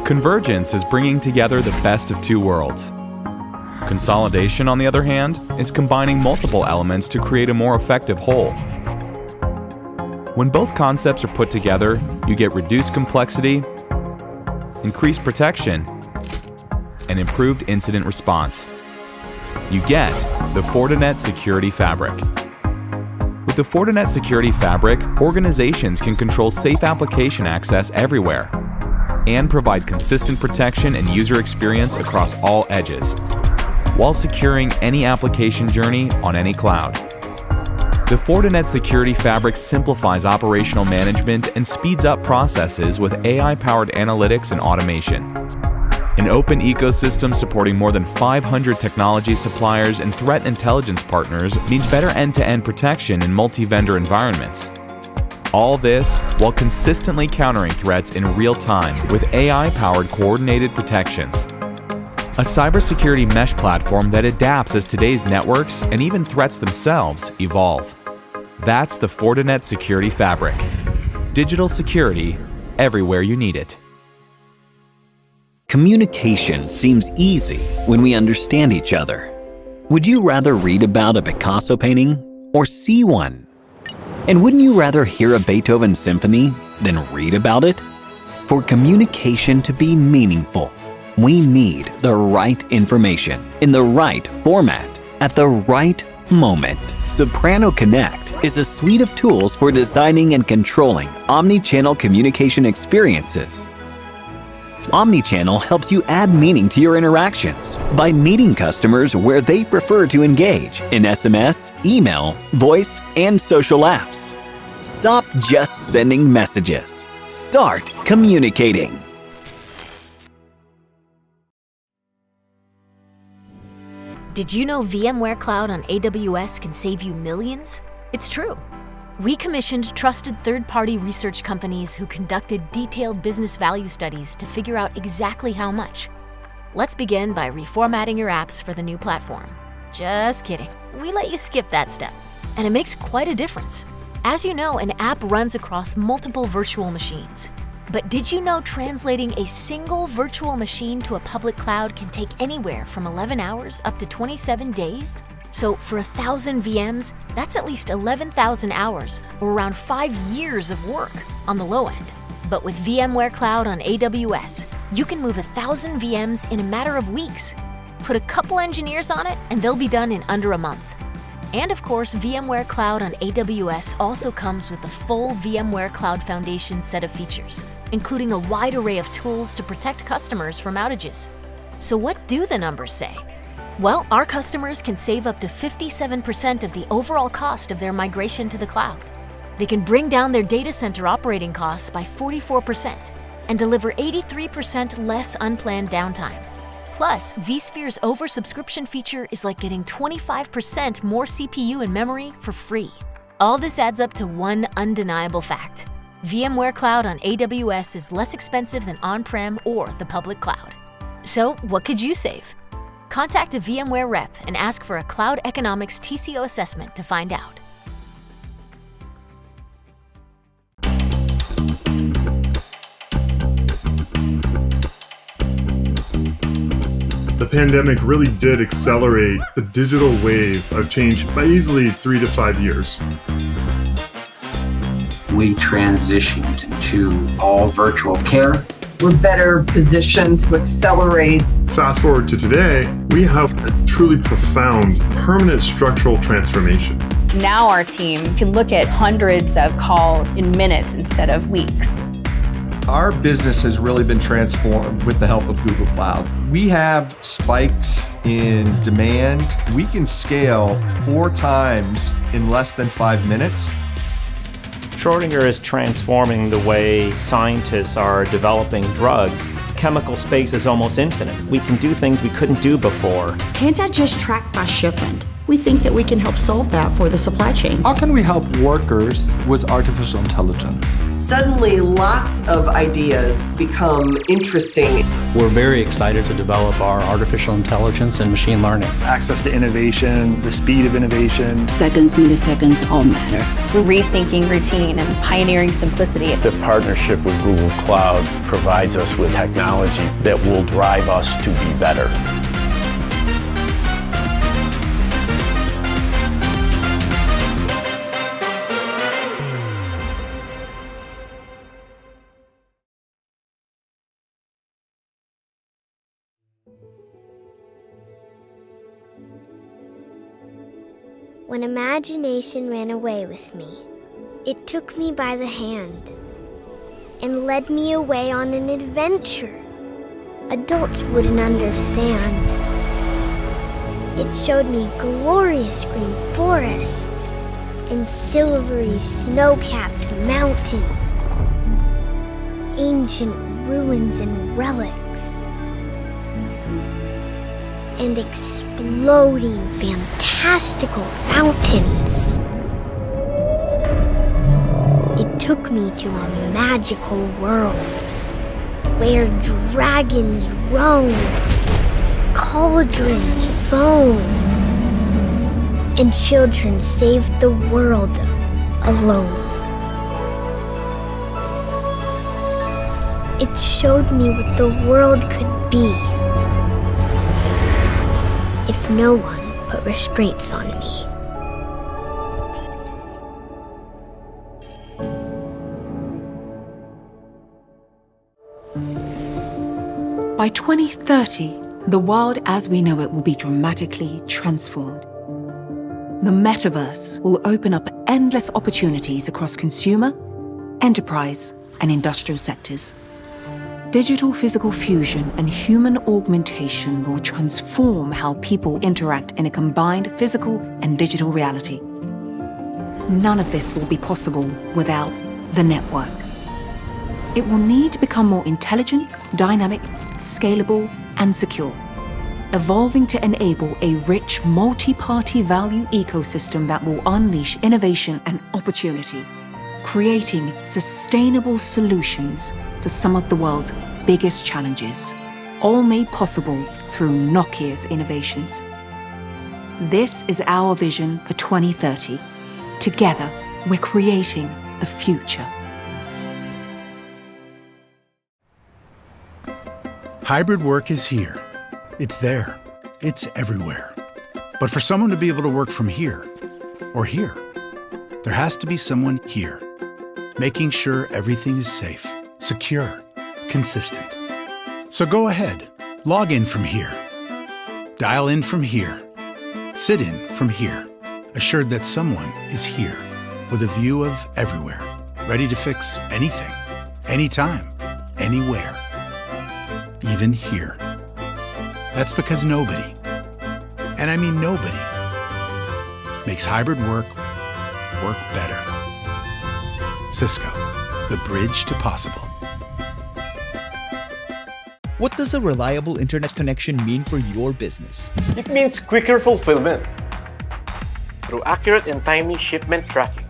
Convergence is bringing together the best of two worlds. Consolidation, on the other hand, is combining multiple elements to create a more effective whole. When both concepts are put together, you get reduced complexity, increased protection, and improved incident response. You get the Fortinet Security Fabric. With the Fortinet Security Fabric, organizations can control safe application access everywhere and provide consistent protection and user experience across all edges, while securing any application journey on any cloud. The Fortinet Security Fabric simplifies operational management and speeds up processes with AI-powered analytics and automation. An open ecosystem supporting more than 500 technology suppliers and threat intelligence partners means better end-to-end protection in multi-vendor environments. All this while consistently countering threats in real time with AI-powered coordinated protections. A cybersecurity mesh platform that adapts as today's networks and even threats themselves evolve. That's the Fortinet Security Fabric. Digital security everywhere you need it. Communication seems easy when we understand each other. Would you rather read about a Picasso painting or see one? And wouldn't you rather hear a Beethoven symphony than read about it? For communication to be meaningful, we need the right information in the right format at the right moment. Soprano Connect is a suite of tools for designing and controlling omni-channel communication experiences. Omnichannel helps you add meaning to your interactions by meeting customers where they prefer to engage in SMS, email, voice, and social apps. Stop just sending messages. Start communicating. Did you know VMware Cloud on AWS can save you millions? It's true. We commissioned trusted third-party research companies who conducted detailed business value studies to figure out exactly how much. Let's begin by reformatting your apps for the new platform. Just kidding. We let you skip that step. And it makes quite a difference. As you know, an app runs across multiple virtual machines. But did you know translating a single virtual machine to a public cloud can take anywhere from 11 hours up to 27 days? So for 1,000 VMs, that's at least 11,000 hours, or around 5 years of work on the low end. But with VMware Cloud on AWS, you can move 1,000 VMs in a matter of weeks. Put a couple engineers on it, and they'll be done in under a month. And of course, VMware Cloud on AWS also comes with a full VMware Cloud Foundation set of features, including a wide array of tools to protect customers from outages. So what do the numbers say? Well, our customers can save up to 57% of the overall cost of their migration to the cloud. They can bring down their data center operating costs by 44% and deliver 83% less unplanned downtime. Plus, vSphere's oversubscription feature is like getting 25% more CPU and memory for free. All this adds up to one undeniable fact. VMware Cloud on AWS is less expensive than on-prem or the public cloud. So, what could you save? Contact a VMware rep and ask for a Cloud Economics TCO assessment to find out. The pandemic really did accelerate the digital wave of change by easily 3 to 5 years. We transitioned to all virtual care. We're better positioned to accelerate. Fast forward to today, we have a truly profound, permanent structural transformation. Now our team can look at hundreds of calls in minutes instead of weeks. Our business has really been transformed with the help of Google Cloud. We have spikes in demand. We can scale 4 times in less than 5 minutes. Schrödinger is transforming the way scientists are developing drugs. Chemical space is almost infinite. We can do things we couldn't do before. Can't I just track my shipment? We think that we can help solve that for the supply chain. How can we help workers with artificial intelligence? Suddenly, lots of ideas become interesting. We're very excited to develop our artificial intelligence and machine learning. Access to innovation, the speed of innovation. Seconds, milliseconds all matter. We're rethinking routine and pioneering simplicity. The partnership with Google Cloud provides us with technology that will drive us to be better. When imagination ran away with me, it took me by the hand and led me away on an adventure adults wouldn't understand. It showed me glorious green forests and silvery snow-capped mountains, ancient ruins and relics, and exploding fantastical fountains. It took me to a magical world where dragons roam, cauldrons foam, and children saved the world alone. It showed me what the world could be if no one put restraints on me. By 2030, the world as we know it will be dramatically transformed. The metaverse will open up endless opportunities across consumer, enterprise, and industrial sectors. Digital-physical fusion and human augmentation will transform how people interact in a combined physical and digital reality. None of this will be possible without the network. It will need to become more intelligent, dynamic, scalable, and secure, evolving to enable a rich multi-party value ecosystem that will unleash innovation and opportunity, creating sustainable solutions for some of the world's biggest challenges, all made possible through Nokia's innovations. This is our vision for 2030. Together, we're creating the future. Hybrid work is here. It's there. It's everywhere. But for someone to be able to work from here, or here, there has to be someone here, making sure everything is safe, secure, consistent. So go ahead, log in from here, dial in from here, sit in from here, assured that someone is here with a view of everywhere, ready to fix anything, anytime, anywhere, even here. That's because nobody, and I mean nobody, makes hybrid work better. Cisco, the bridge to possible. What does a reliable internet connection mean for your business? It means quicker fulfillment through accurate and timely shipment tracking.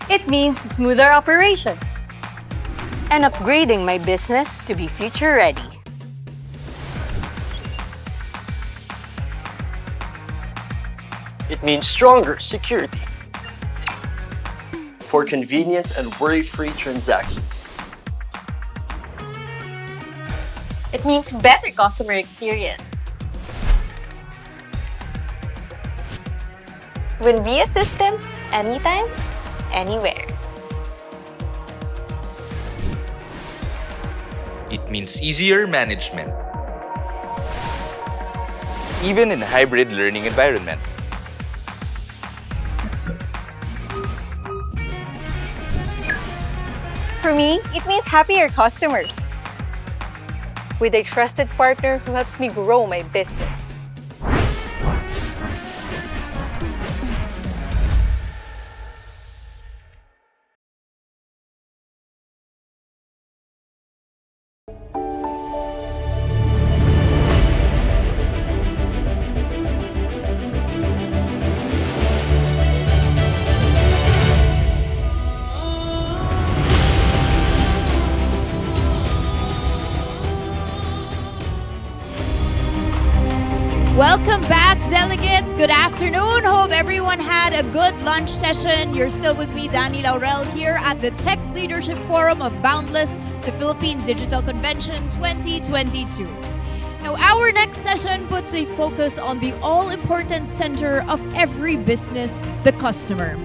It means smoother operations and upgrading my business to be future ready. It means stronger security for convenient and worry-free transactions. It means better customer experience. When we assist them anytime, anywhere. It means easier management, even in a hybrid learning environment. For me, it means happier customers with a trusted partner who helps me grow my business. Welcome back, delegates. Good afternoon. Hope everyone had a good lunch session. You're still with me, Danny Laurel, here at the Tech Leadership Forum of Boundless, the Philippine Digital Convention 2022. Now, our next session puts a focus on the all-important center of every business, the customer.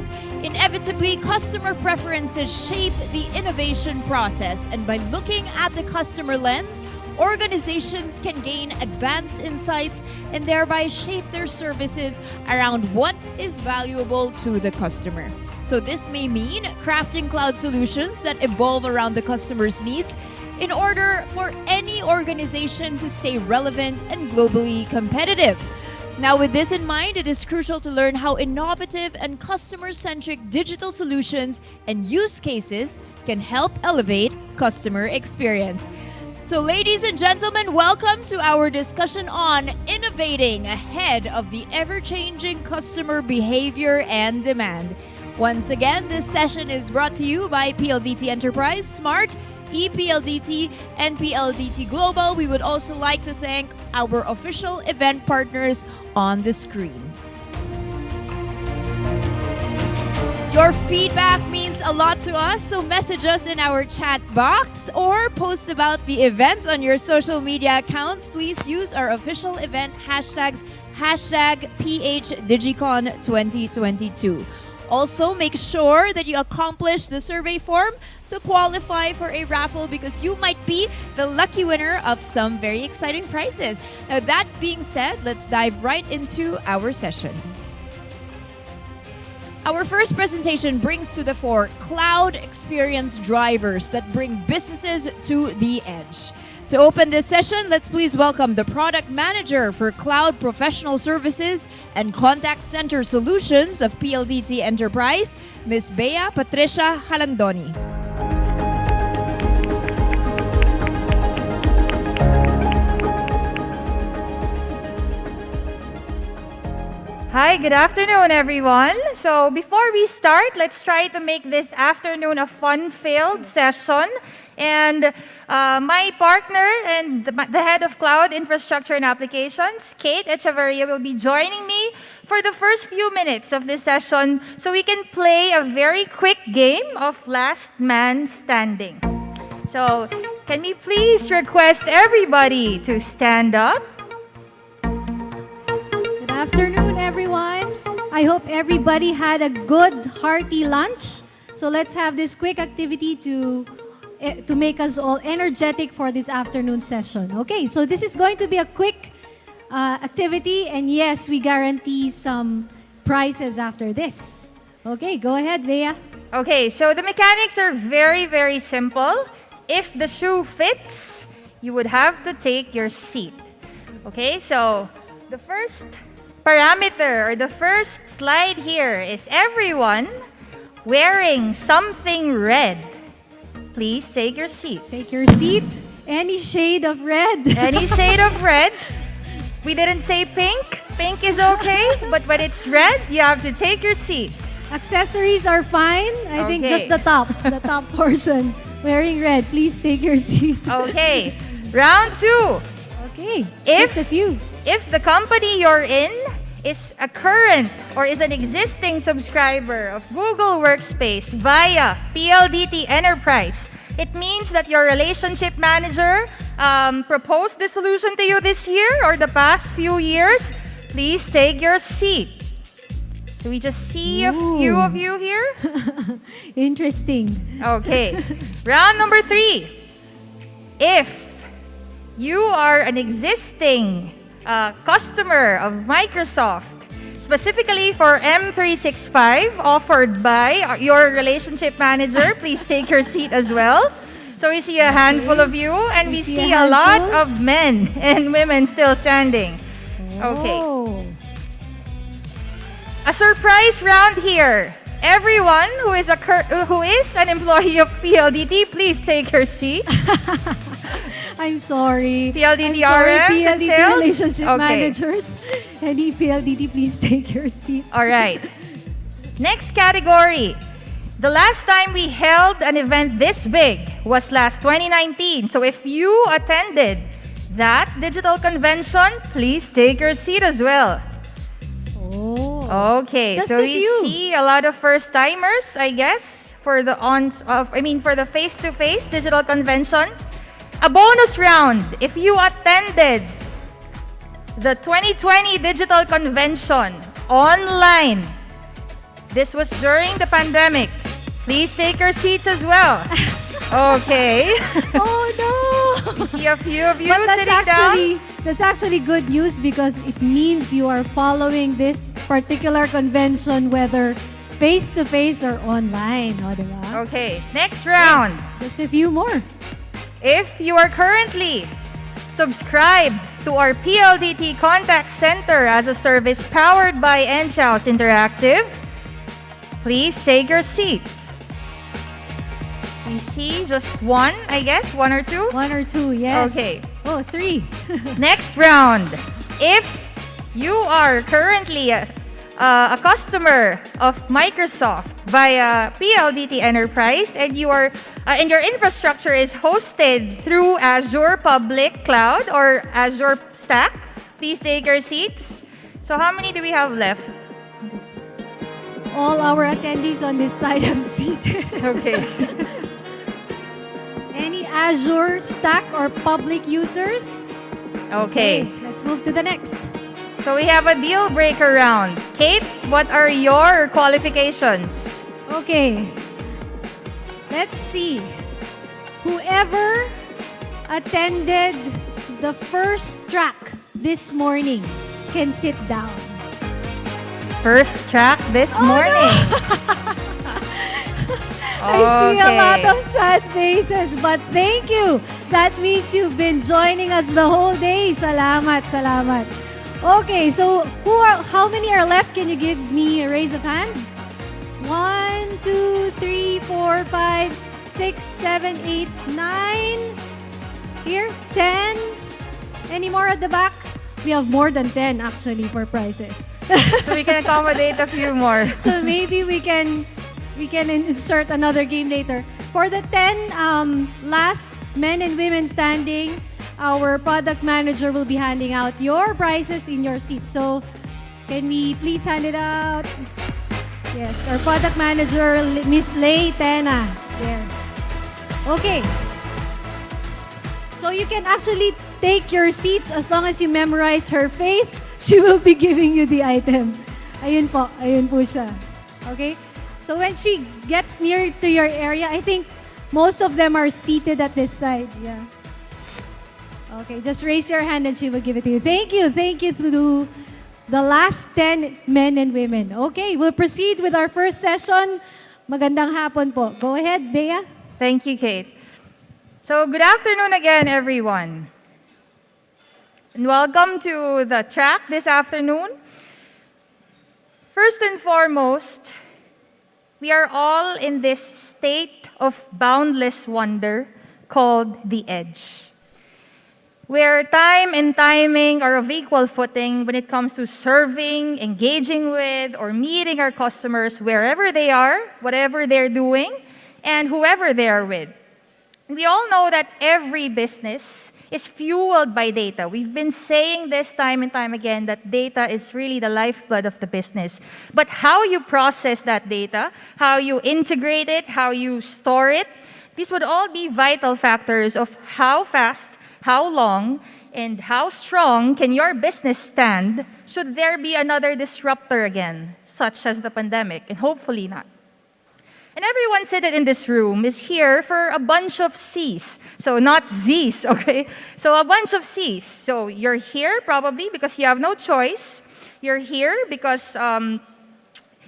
Inevitably, customer preferences shape the innovation process, and by looking at the customer lens, organizations can gain advanced insights and thereby shape their services around what is valuable to the customer. So this may mean crafting cloud solutions that evolve around the customer's needs in order for any organization to stay relevant and globally competitive. Now, with this in mind, it is crucial to learn how innovative and customer-centric digital solutions and use cases can help elevate customer experience. So, ladies and gentlemen, welcome to our discussion on innovating ahead of the ever-changing customer behavior and demand. Once again, this session is brought to you by PLDT Enterprise, Smart, ePLDT, and PLDT Global. We would also like to thank our official event partners on the screen. Your feedback means a lot to us, so message us in our chat box or post about the event on your social media accounts. Please use our official event hashtags, #PHDigicon2022. Also, make sure that you accomplish the survey form to qualify for a raffle because you might be the lucky winner of some very exciting prizes. Now, that being said, let's dive right into our session. Our first presentation brings to the fore cloud experience drivers that bring businesses to the edge. To open this session, let's please welcome the Product Manager for Cloud Professional Services and Contact Center Solutions of PLDT Enterprise, Ms. Patricia Jalandoni. Hi, good afternoon, everyone. So before we start, let's try to make this afternoon a fun-filled session. And my partner and the head of Cloud Infrastructure and Applications, Kate Echeverria, will be joining me for the first few minutes of this session so we can play a very quick game of Last Man Standing. So can we please request everybody to stand up? Good afternoon, everyone. I hope everybody had a good, hearty lunch. So let's have this quick activity to make us all energetic for this afternoon session. Okay, so this is going to be a quick activity, and yes, we guarantee some prizes after this. Okay, go ahead, Leah. Okay, so the mechanics are very, very simple. If the shoe fits, you would have to take your seat. Okay, so the first parameter or the first slide here is everyone wearing something red. Please take your seats. Take your seat. Any shade of red. Any shade of red. We didn't say pink. Pink is okay, but when it's red, you have to take your seat. Accessories are fine. I think just the top portion. Wearing red, please take your seat. Okay. Round 2. Okay. Just a few. If the company you're in is a current or is an existing subscriber of Google Workspace via PLDT Enterprise, it means that your relationship manager proposed the solution to you this year or the past few years. Please take your seat. So we just see a few of you here. Interesting. Okay. Round number 3. If you are an existing customer of Microsoft, specifically for M365, offered by your relationship manager, please take your seat as well. So we see a handful of you, and we see a lot of men and women still standing. Okay. A surprise round here. Everyone who is an employee of PLDT, please take your seat. I'm sorry. PLDT RMs and PLDT sales? relationship managers. Any PLDT, please take your seat. All right. Next category. The last time we held an event this big was last 2019. So if you attended that digital convention, please take your seat as well. Oh. Okay, Just so a we few. see a lot of first timers, I guess, for the for the face-to-face digital convention. A bonus round if you attended the 2020 digital convention online. This was during the pandemic. Please take your seats as well. Okay. Oh no! We see a few of you But sitting down. that's actually good news because it means you are following this particular convention whether face-to-face or online. O, diba? Okay, next round. Just a few more. If you are currently subscribed to our PLDT contact center as a service powered by Enchaos Interactive, please take your seats. We see just one, I guess, one or two? One or two, yes. Okay. Oh, three. Next round. If you are currently a customer of Microsoft via PLDT Enterprise and you are and your infrastructure is hosted through Azure Public Cloud or Azure Stack, please take your seats. So how many do we have left? All our attendees on this side have seated. Okay. Any Azure Stack or public users? Okay. Let's move to the next. So we have a deal breaker round. Kate, what are your qualifications? Okay. Let's see. Whoever attended the first track this morning can sit down. First track this morning. I see a lot of sad faces, but thank you. That means you've been joining us the whole day. Salamat, salamat. Okay, so how many are left? Can you give me a raise of hands? 1, 2, 3, 4, 5, 6, 7, 8, 9. Here, 10. Any more at the back? We have more than 10 actually for prizes. So we can accommodate a few more. So maybe we can insert another game later. For the 10 last men and women standing, our product manager will be handing out your prizes in your seats. So can we please hand it out? Yes, our product manager, Miss Lay Tena. There. Okay. So you can actually take your seats as long as you memorize her face. She will be giving you the item. Ayun po siya. Okay? So when she gets near to your area, I think most of them are seated at this side. Yeah. Okay, just raise your hand and she will give it to you. Thank you. Thank you to the last 10 men and women. Okay, we'll proceed with our first session. Magandang hapon po. Go ahead, Bea. Thank you, Kate. So good afternoon again, everyone. And welcome to the track this afternoon. First and foremost, we are all in this state of boundless wonder called the edge, where time and timing are of equal footing when it comes to serving, engaging with, or meeting our customers wherever they are, whatever they're doing, and whoever they are with. We all know that every business is fueled by data. We've been saying this time and time again that data is really the lifeblood of the business. But how you process that data, how you integrate it, how you store it, these would all be vital factors of how fast, how long, and how strong can your business stand should there be another disruptor again, such as the pandemic, and hopefully not. And everyone seated in this room is here for a bunch of C's. So not Z's, okay? So a bunch of C's. So you're here probably because you have no choice. You're here because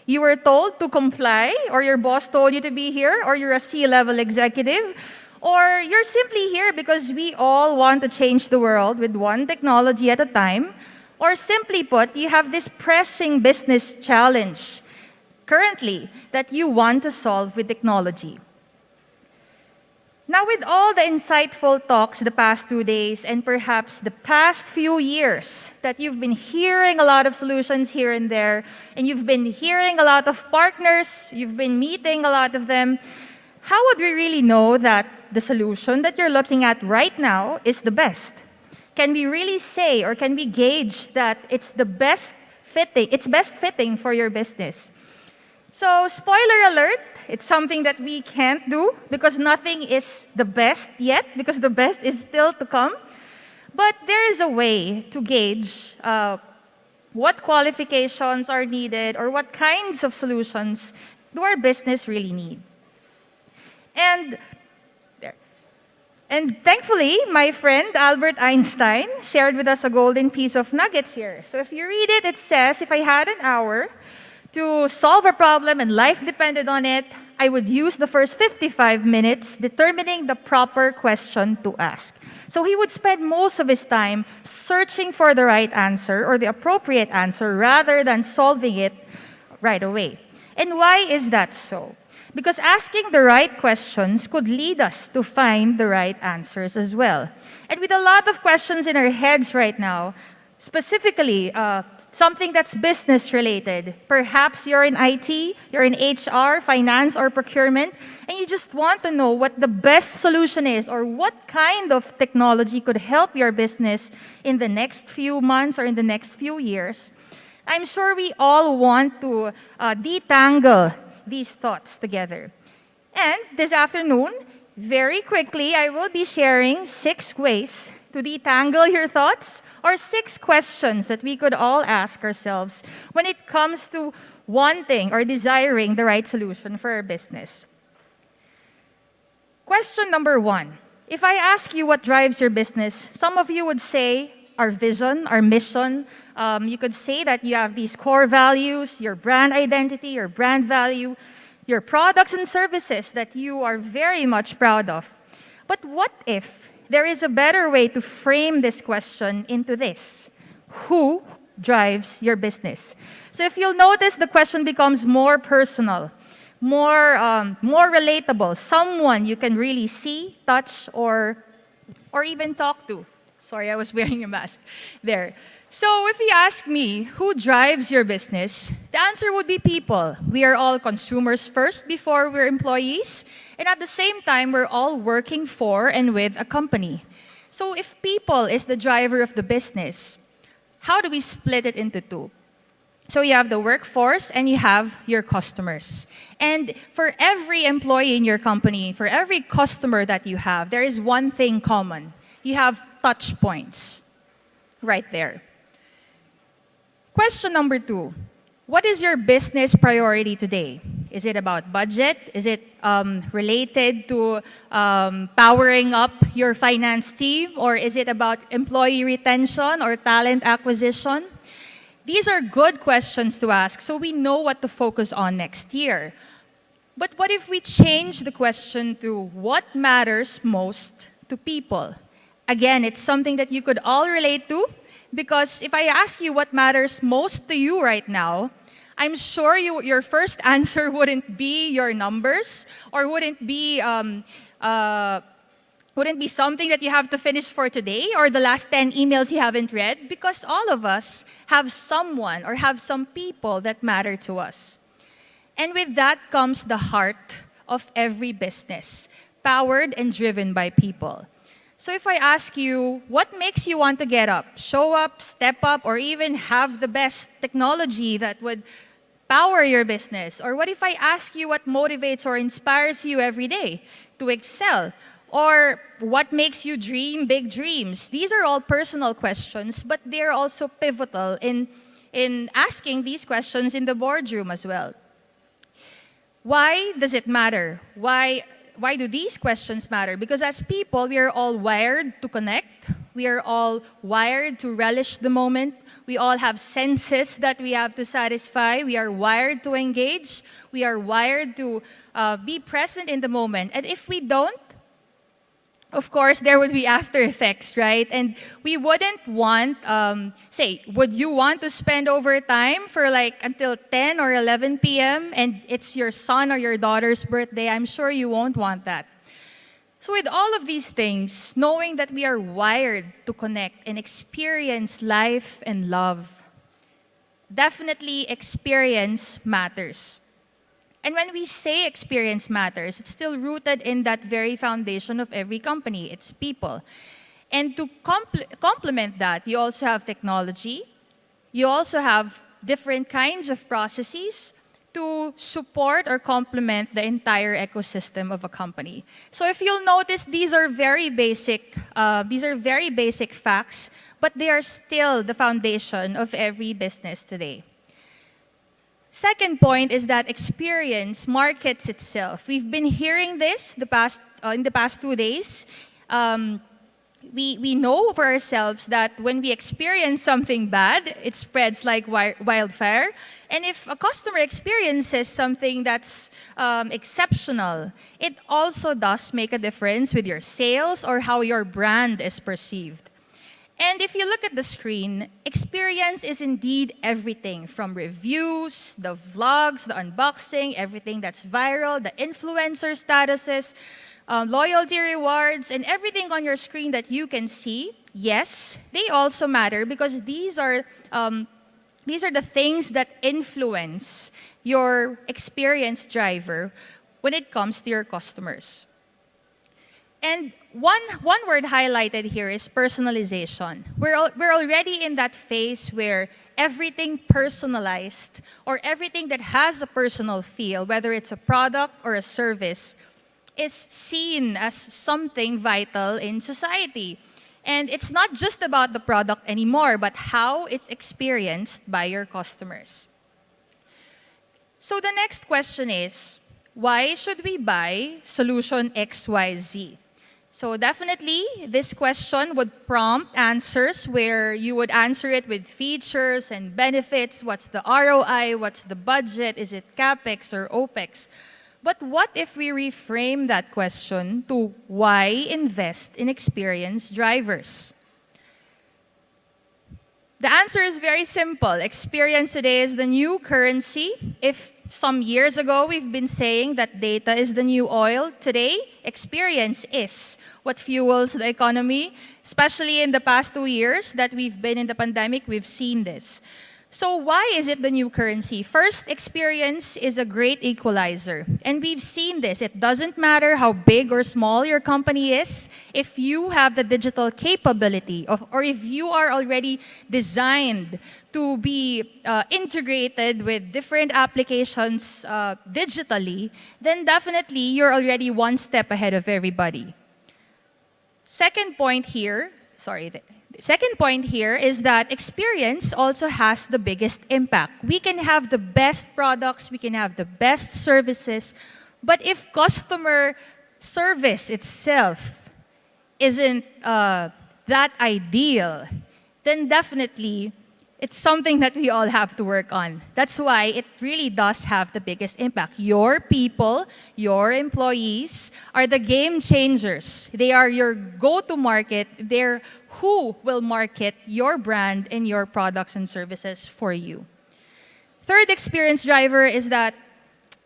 you were told to comply, or your boss told you to be here, or you're a C-level executive, or you're simply here because we all want to change the world with one technology at a time, or simply put, you have this pressing business challenge currently that you want to solve with technology. Now, with all the insightful talks the past 2 days and perhaps the past few years that you've been hearing a lot of solutions here and there, and you've been hearing a lot of partners, you've been meeting a lot of them, how would we really know that the solution that you're looking at right now is the best? can we really say or can we gauge that it's best fitting for your business? So, spoiler alert, it's something that we can't do because nothing is the best yet, because the best is still to come. But there is a way to gauge what qualifications are needed or what kinds of solutions do our business really need. And thankfully, my friend Albert Einstein shared with us a golden piece of nugget here. So if you read it, it says, if I had an hour to solve a problem and life depended on it, I would use the first 55 minutes determining the proper question to ask. So he would spend most of his time searching for the right answer or the appropriate answer rather than solving it right away. And why is that so? Because asking the right questions could lead us to find the right answers as well. And with a lot of questions in our heads right now, specifically something that's business related, perhaps you're in IT, you're in HR, finance, or procurement, and you just want to know what the best solution is or what kind of technology could help your business in the next few months or in the next few years. I'm sure we all want to detangle these thoughts together. And this afternoon, very quickly, I will be sharing 6 ways to detangle your thoughts or 6 questions that we could all ask ourselves when it comes to wanting or desiring the right solution for our business. Question number 1. If I ask you what drives your business, some of you would say our vision, our mission. You could say that you have these core values, your brand identity, your brand value, your products and services that you are very much proud of. But what if there is a better way to frame this question into this? Who drives your business? So if you'll notice, the question becomes more personal, more relatable, someone you can really see, touch, or even talk to. Sorry, I was wearing a mask there. So if you ask me, who drives your business? The answer would be people. We are all consumers first before we're employees. And at the same time, we're all working for and with a company. So if people is the driver of the business, how do we split it into 2? So you have the workforce and you have your customers. And for every employee in your company, for every customer that you have, there is one thing common. You have touch points right there. Question number 2. What is your business priority today? Is it about budget? Is it related to powering up your finance team? Or is it about employee retention or talent acquisition? These are good questions to ask so we know what to focus on next year. But what if we change the question to what matters most to people? Again, it's something that you could all relate to, because if I ask you what matters most to you right now, I'm sure your first answer wouldn't be your numbers or wouldn't be something that you have to finish for today or the last 10 emails you haven't read, because all of us have someone or have some people that matter to us. And with that comes the heart of every business, powered and driven by people. So if I ask you, what makes you want to get up, show up, step up, or even have the best technology that would power your business? Or what if I ask you what motivates or inspires you every day to excel? Or what makes you dream big dreams? These are all personal questions, but they're also pivotal in asking these questions in the boardroom as well. Why does it matter? Why do these questions matter? Because as people, we are all wired to connect. We are all wired to relish the moment. We all have senses that we have to satisfy. We are wired to engage. We are wired to be present in the moment. And if we don't, of course, there would be after effects, right? And we wouldn't want, would you want to spend overtime for like until 10 or 11 p.m. and it's your son or your daughter's birthday? I'm sure you won't want that. So with all of these things, knowing that we are wired to connect and experience life and love, definitely experience matters. And when we say experience matters, it's still rooted in that very foundation of every company. It's people. And to complement that, you also have technology. You also have different kinds of processes to support or complement the entire ecosystem of a company. So if you'll notice, these are very basic facts, but they are still the foundation of every business today. Second point is that experience markets itself. We've been hearing this in the past 2 days. We know for ourselves that when we experience something bad, it spreads like wildfire. And if a customer experiences something that's exceptional, it also does make a difference with your sales or how your brand is perceived. And if you look at the screen, experience is indeed everything from reviews, the vlogs, the unboxing, everything that's viral, the influencer statuses, loyalty rewards, and everything on your screen that you can see. Yes, they also matter because these are the things that influence your experience driver when it comes to your customers. And one word highlighted here is personalization. We're already in that phase where everything personalized or everything that has a personal feel, whether it's a product or a service, is seen as something vital in society. And it's not just about the product anymore, but how it's experienced by your customers. So the next question is, why should we buy solution XYZ? So definitely, this question would prompt answers where you would answer it with features and benefits. What's the ROI? What's the budget? Is it CapEx or OpEx? But what if we reframe that question to why invest in experienced drivers? The answer is very simple. Experience today is the new currency. If some years ago we've been saying that data is the new oil, today experience is what fuels the economy. Especially in the past 2 years that we've been in the pandemic, we've seen this. So why is it the new currency? First, experience is a great equalizer. And we've seen this. It doesn't matter how big or small your company is. If you have the digital capability or if you are already designed to be integrated with different applications digitally, then definitely you're already one step ahead of everybody. Second point here is that experience also has the biggest impact. We can have the best products, we can have the best services, but if customer service itself isn't that ideal, then definitely it's something that we all have to work on. That's why it really does have the biggest impact. Your people, your employees are the game changers. They are your go-to market. They're who will market your brand and your products and services for you. Third experience driver is that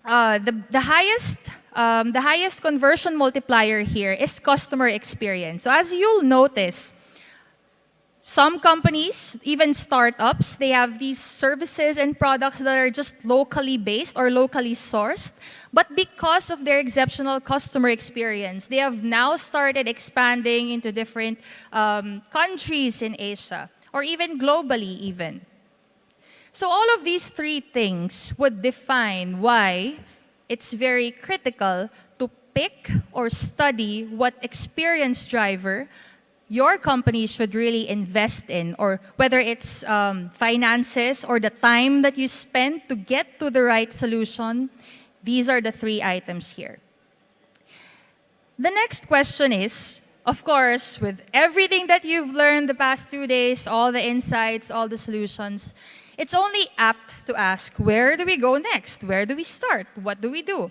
the highest conversion multiplier here is customer experience. So as you'll notice, some companies, even startups, they have these services and products that are just locally based or locally sourced. But because of their exceptional customer experience, they have now started expanding into different countries in Asia or even globally even. So all of these three things would define why it's very critical to pick or study what experience driver your company should really invest in, or whether it's finances or the time that you spend to get to the right solution. These are the three items here. The next question is, of course, with everything that you've learned the past 2 days, all the insights, all the solutions, it's only apt to ask, where do we go next? Where do we start? What do we do?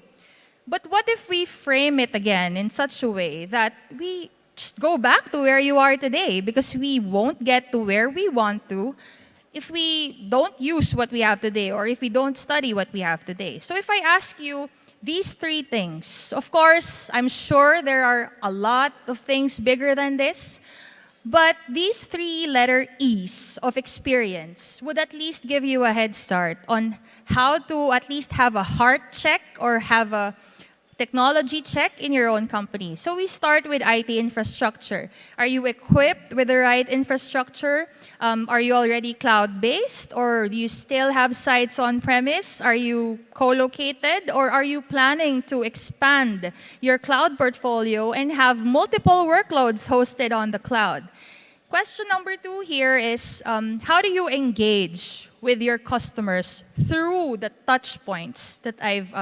But what if we frame it again in such a way that we just go back to where you are today, because we won't get to where we want to if we don't use what we have today or if we don't study what we have today. So if I ask you these three things, of course, I'm sure there are a lot of things bigger than this, but these three letter E's of experience would at least give you a head start on how to at least have a heart check or have a technology check in your own company. So we start with IT infrastructure. Are you equipped with the right infrastructure? Are you already cloud-based, or do you still have sites on-premise? Are you co-located, or are you planning to expand your cloud portfolio and have multiple workloads hosted on the cloud? Question number 2 here is, how do you engage with your customers through the touch points that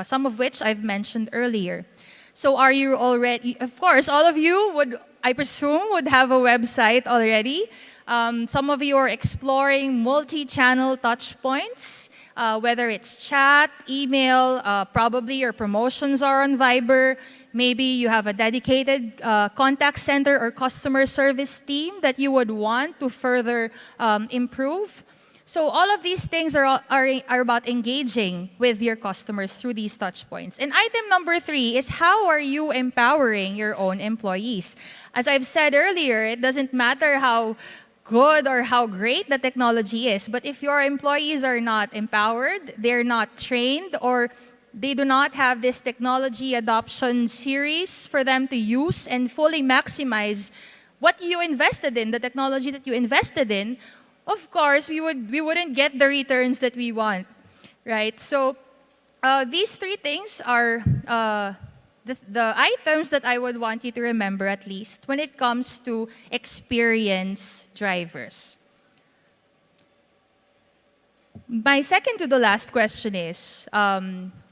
some of which I've mentioned earlier? So are you already, of course, all of you would, I presume, would have a website already. Some of you are exploring multi-channel touch points, whether it's chat, email, probably your promotions are on Viber. Maybe you have a dedicated contact center or customer service team that you would want to further improve. So all of these things are about engaging with your customers through these touch points. And item number 3 is, how are you empowering your own employees? As I've said earlier, it doesn't matter how good or how great the technology is, but if your employees are not empowered, they're not trained, or they do not have this technology adoption series for them to use and fully maximize what you invested in, the technology that you invested in, of course, we wouldn't get the returns that we want, right? So these 3 things are the items that I would want you to remember, at least when it comes to experienced drivers. My second to the last question is,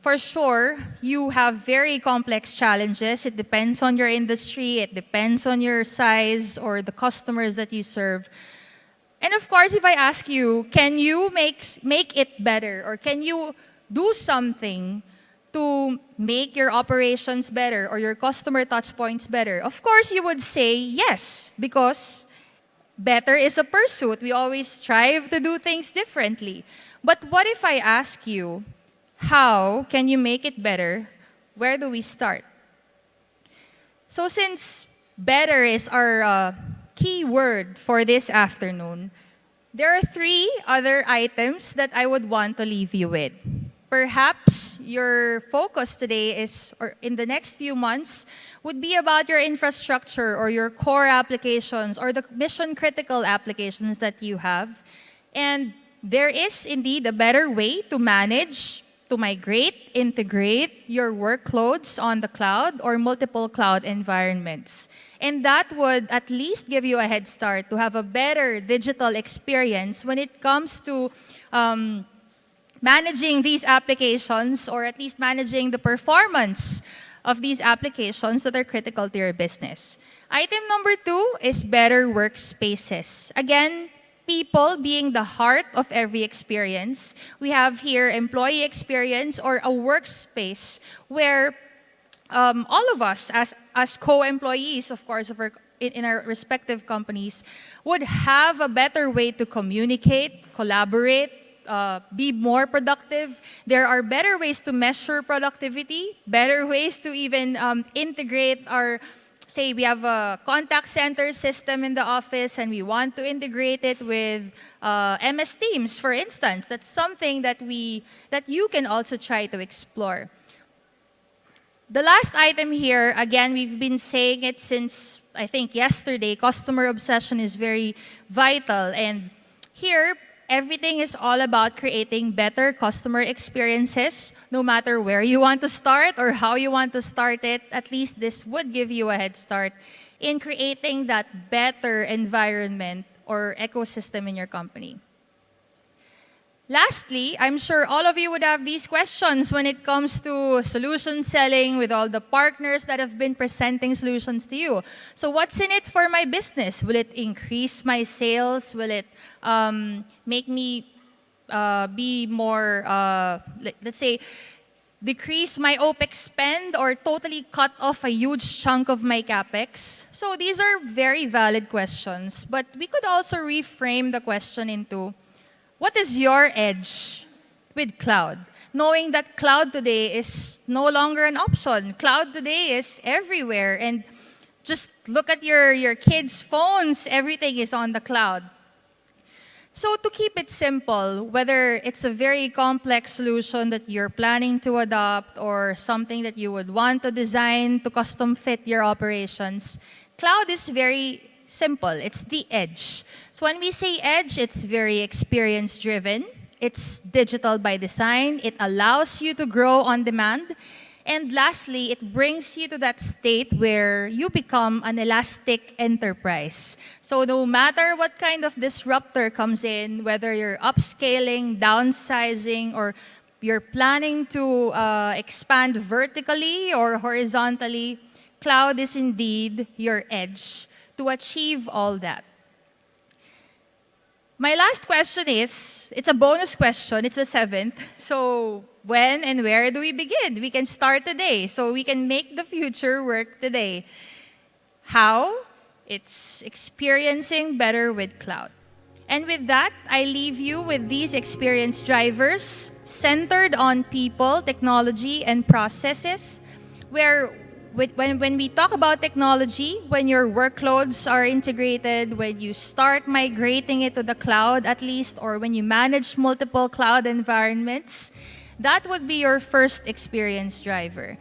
for sure, you have very complex challenges. It depends on your industry. It depends on your size or the customers that you serve. And of course, if I ask you, can you make it better, or can you do something to make your operations better or your customer touchpoints better? Of course, you would say yes, because better is a pursuit. We always strive to do things differently. But what if I ask you, how can you make it better? Where do we start? So since better is our key word for this afternoon, there are 3 other items that I would want to leave you with. Perhaps your focus today is, or in the next few months, would be about your infrastructure or your core applications or the mission-critical applications that you have. And there is indeed a better way to manage, to migrate, integrate your workloads on the cloud or multiple cloud environments. And that would at least give you a head start to have a better digital experience when it comes to managing these applications, or at least managing the performance of these applications that are critical to your business. Item number 2 is better workspaces. Again, people being the heart of every experience. We have here employee experience, or a workspace where all of us as co-employees, of course, in our respective companies, would have a better way to communicate, collaborate, be more productive. There are better ways to measure productivity, better ways to even integrate our, say we have a contact center system in the office and we want to integrate it with MS Teams, for instance. That's something that you can also try to explore. The last item here, again, we've been saying it since, I think, yesterday, customer obsession is very vital. And here, everything is all about creating better customer experiences, no matter where you want to start or how you want to start it. At least this would give you a head start in creating that better environment or ecosystem in your company. Lastly, I'm sure all of you would have these questions when it comes to solution selling with all the partners that have been presenting solutions to you. So what's in it for my business? Will it increase my sales? Will it make me be more, let's say, decrease my OPEX spend, or totally cut off a huge chunk of my CapEx? So these are very valid questions, but we could also reframe the question into, what is your edge with cloud? Knowing that cloud today is no longer an option. Cloud today is everywhere. And just look at your kids' phones. Everything is on the cloud. So to keep it simple, whether it's a very complex solution that you're planning to adopt or something that you would want to design to custom fit your operations, cloud is very simple. It's the edge. So when we say edge, it's very experience driven. It's digital by design. It allows you to grow on demand. And lastly, it brings you to that state where you become an elastic enterprise. So no matter what kind of disruptor comes in, whether you're upscaling, downsizing, or you're planning to expand vertically or horizontally, cloud is indeed your edge to achieve all that. My last question is, it's a bonus question, it's the 7th. So when and where do we begin? We can start today, so we can make the future work today. How? It's experiencing better with cloud. And with that, I leave you with these experience drivers centered on people, technology, and processes, where when we talk about technology, when your workloads are integrated, when you start migrating it to the cloud at least, or when you manage multiple cloud environments, that would be your first experience driver.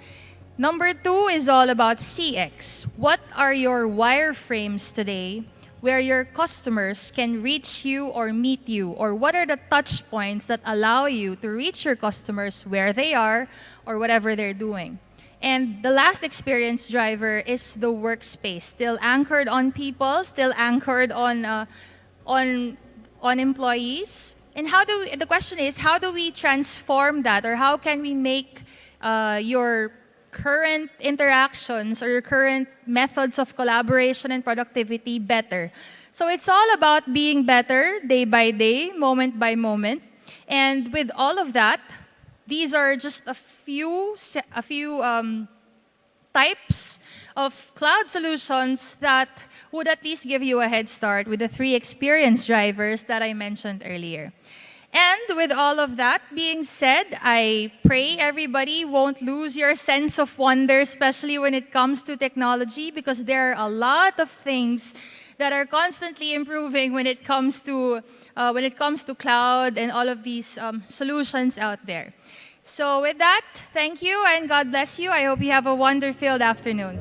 Number 2 is all about CX. What are your wireframes today where your customers can reach you or meet you? Or what are the touch points that allow you to reach your customers where they are or whatever they're doing? And the last experience driver is the workspace, still anchored on people, still anchored on employees. And the question is, how do we transform that, or how can we make your current interactions or your current methods of collaboration and productivity better? So it's all about being better day by day, moment by moment. And with all of that, these are just a few types of cloud solutions that would at least give you a head start with the 3 experience drivers that I mentioned earlier. And with all of that being said, I pray everybody won't lose your sense of wonder, especially when it comes to technology, because there are a lot of things that are constantly improving when it comes to cloud and all of these solutions out there. So with that, thank you and God bless you. I hope you have a wonder-filled afternoon.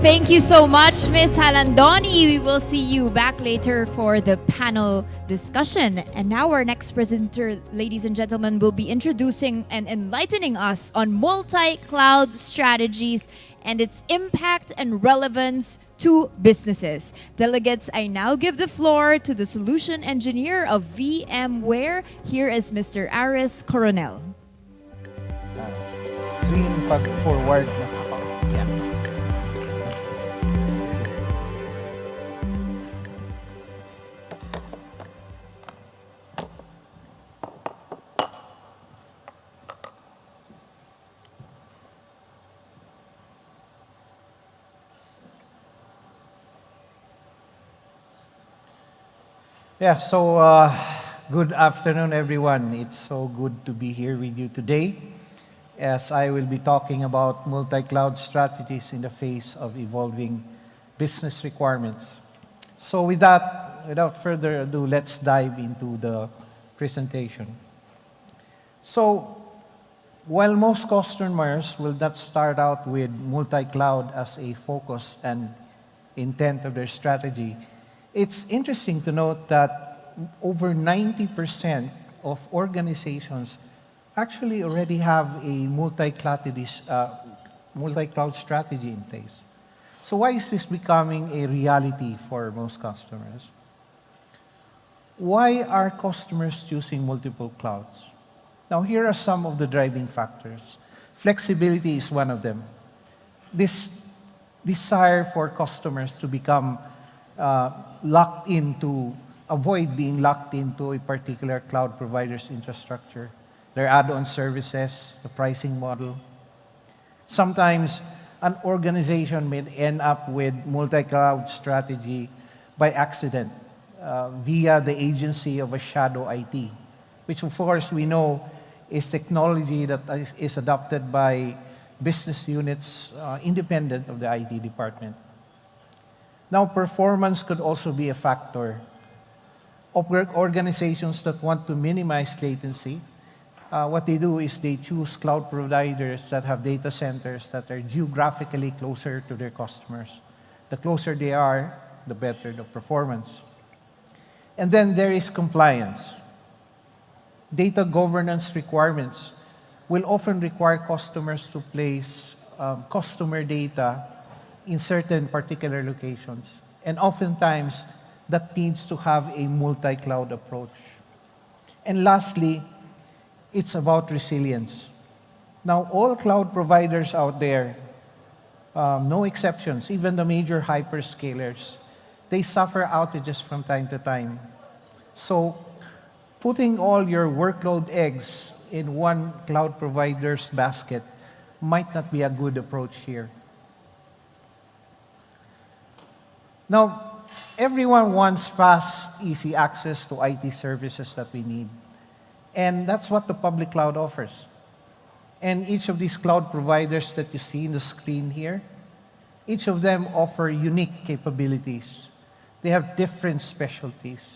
Thank you so much, Ms. Jalandoni. We will see you back later for the panel discussion. And now our next presenter, ladies and gentlemen, will be introducing and enlightening us on multi-cloud strategies and its impact and relevance to businesses. Delegates, I now give the floor to the solution engineer of VMware. Here is Mr. Aris Coronel. Forward. Yeah, so good afternoon, everyone. It's so good to be here with you today, as I will be talking about multi-cloud strategies in the face of evolving business requirements. So with that, without further ado, let's dive into the presentation. So while most customers will not start out with multi-cloud as a focus and intent of their strategy, it's interesting to note that over 90% of organizations actually already have a multi-cloud strategy in place. So why is this becoming a reality for most customers? Why are customers choosing multiple clouds? Now, here are some of the driving factors. Flexibility is one of them. This desire for customers to become avoid being locked into a particular cloud provider's infrastructure, their add-on services, the pricing model. Sometimes an organization may end up with multi-cloud strategy by accident via the agency of a shadow IT, which of course we know is technology that is adopted by business units independent of the IT department. Now, performance could also be a factor. Organizations that want to minimize latency, what they do is they choose cloud providers that have data centers that are geographically closer to their customers. The closer they are, the better the performance. And then there is compliance. Data governance requirements will often require customers to place customer data in certain particular locations. And oftentimes, that needs to have a multi-cloud approach. And lastly, it's about resilience. Now, all cloud providers out there, no exceptions, even the major hyperscalers, they suffer outages from time to time. So, putting all your workload eggs in one cloud provider's basket might not be a good approach here. Now, everyone wants fast, easy access to IT services that we need. And that's what the public cloud offers. And each of these cloud providers that you see in the screen here, each of them offer unique capabilities. They have different specialties.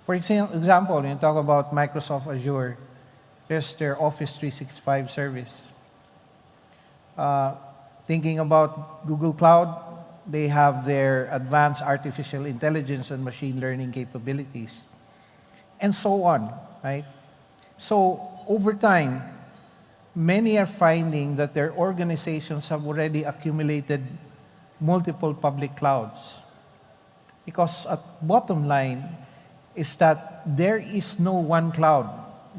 For example, when you talk about Microsoft Azure, there's their Office 365 service. Thinking about Google Cloud, they have their advanced artificial intelligence and machine learning capabilities, and so on, right? So over time, many are finding that their organizations have already accumulated multiple public clouds. Because at bottom line is that there is no one cloud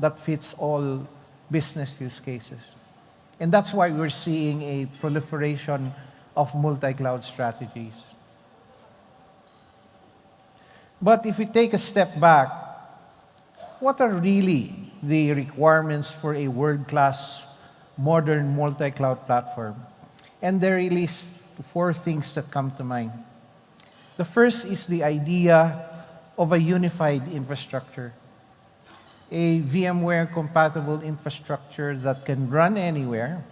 that fits all business use cases. And that's why we're seeing a proliferation of multi-cloud strategies. But if we take a step back, what are really the requirements for a world-class modern multi-cloud platform? And there are really four things that come to mind. The first is the idea of a unified infrastructure, a VMware-compatible infrastructure that can run anywhere,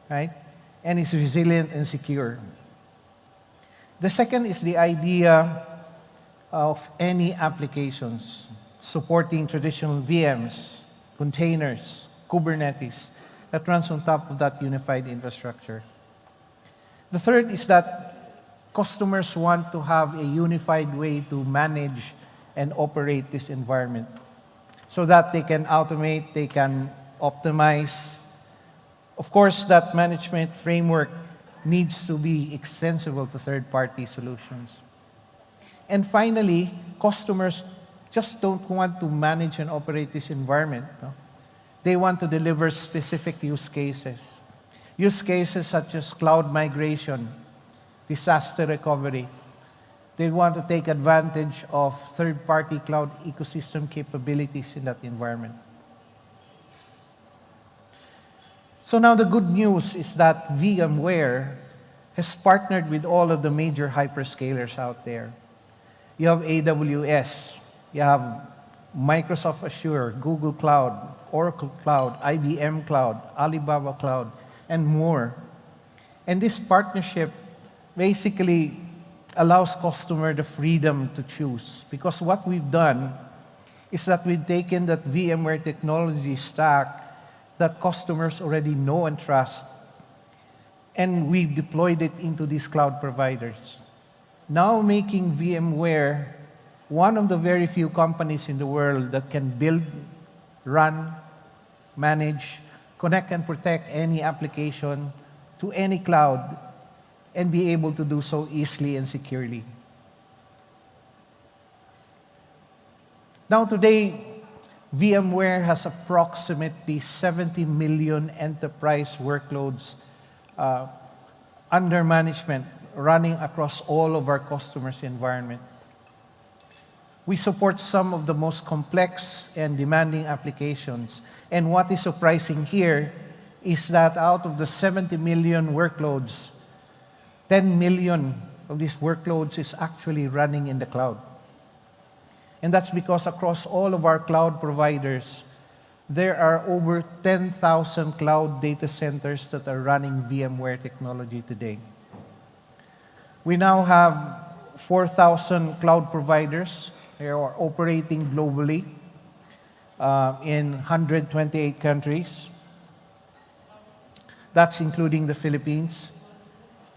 right? And is resilient and secure. The second is the idea of any applications supporting traditional VMs, containers, Kubernetes, that runs on top of that unified infrastructure. The third is that customers want to have a unified way to manage and operate this environment so that they can automate, they can optimize. Of course, that management framework needs to be extensible to third-party solutions. And finally, customers just don't want to manage and operate this environment. No? They want to deliver specific use cases. Use cases such as cloud migration, disaster recovery. They want to take advantage of third-party cloud ecosystem capabilities in that environment. So now the good news is that VMware has partnered with all of the major hyperscalers out there. You have AWS, you have Microsoft Azure, Google Cloud, Oracle Cloud, IBM Cloud, Alibaba Cloud, and more. And this partnership basically allows customer the freedom to choose. Because what we've done is that we've taken that VMware technology stack that customers already know and trust, and we've deployed it into these cloud providers. Now making VMware one of the very few companies in the world that can build, run, manage, connect and protect any application to any cloud and be able to do so easily and securely. Now today, VMware has approximately 70 million enterprise workloads under management running across all of our customers' environment. We support some of the most complex and demanding applications. And what is surprising here is that out of the 70 million workloads, 10 million of these workloads is actually running in the cloud. And that's because across all of our cloud providers, there are over 10,000 cloud data centers that are running VMware technology today. We now have 4,000 cloud providers. They are operating globally in 128 countries. That's including the Philippines.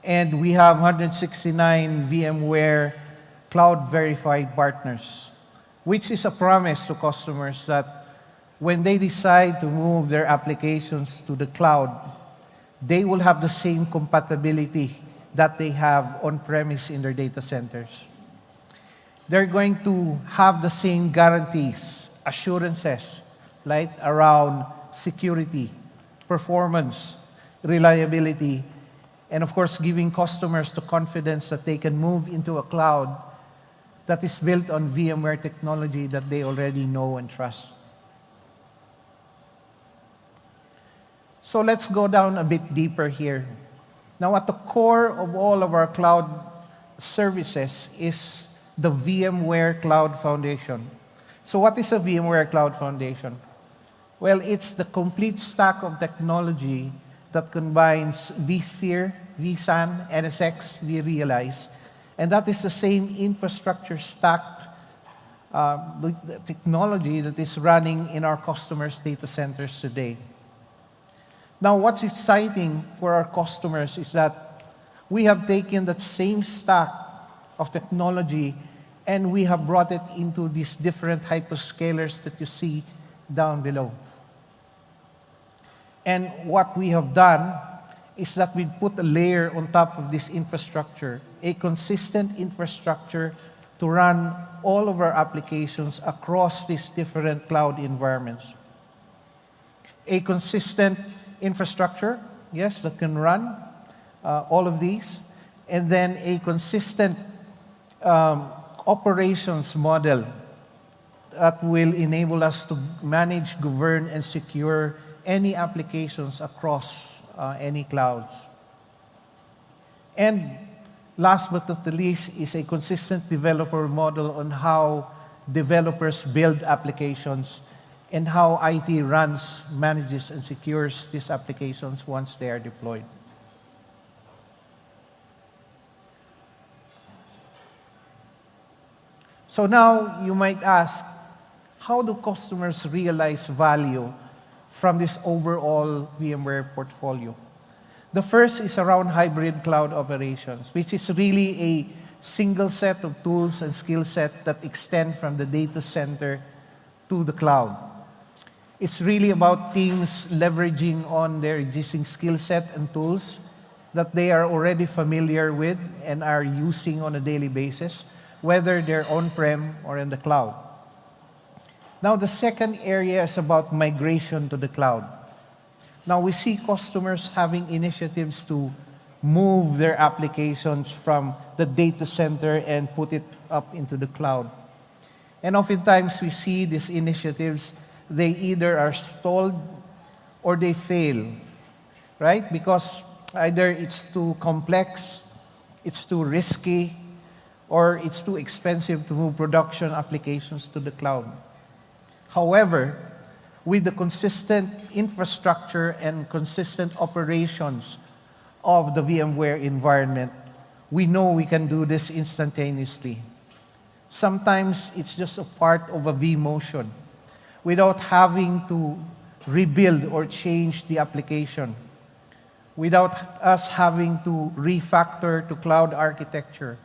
And we have 169 VMware cloud verified partners, which is a promise to customers that when they decide to move their applications to the cloud, they will have the same compatibility that they have on-premise in their data centers. They're going to have the same guarantees, assurances, like around security, performance, reliability, and of course, giving customers the confidence that they can move into a cloud that is built on VMware technology that they already know and trust. So let's go down a bit deeper here. Now, at the core of all of our cloud services is the VMware Cloud Foundation. So what is a VMware Cloud Foundation? Well, it's the complete stack of technology that combines vSphere, vSAN, NSX, vRealize, and that is the same infrastructure stack, the technology that is running in our customers' data centers today. Now, what's exciting for our customers is that we have taken that same stack of technology and we have brought it into these different hyperscalers that you see down below. And what we have done is that we put a layer on top of this infrastructure, a consistent infrastructure to run all of our applications across these different cloud environments. A consistent infrastructure, yes, that can run all of these, and then a consistent operations model that will enable us to manage, govern, and secure any applications across any clouds. And last but not the least is a consistent developer model on how developers build applications and how IT runs, manages, and secures these applications once they are deployed. So now you might ask, how do customers realize value from this overall VMware portfolio? The first is around hybrid cloud operations, which is really a single set of tools and skill set that extend from the data center to the cloud. It's really about teams leveraging on their existing skill set and tools that they are already familiar with and are using on a daily basis, whether they're on-prem or in the cloud. Now, the second area is about migration to the cloud. Now, we see customers having initiatives to move their applications from the data center and put it up into the cloud. And oftentimes, we see these initiatives, they either are stalled or they fail, right? Because either it's too complex, it's too risky, or it's too expensive to move production applications to the cloud. However, with the consistent infrastructure and consistent operations of the VMware environment, we know we can do this instantaneously. Sometimes it's just a part of a vMotion without having to rebuild or change the application, without us having to refactor to cloud architecture,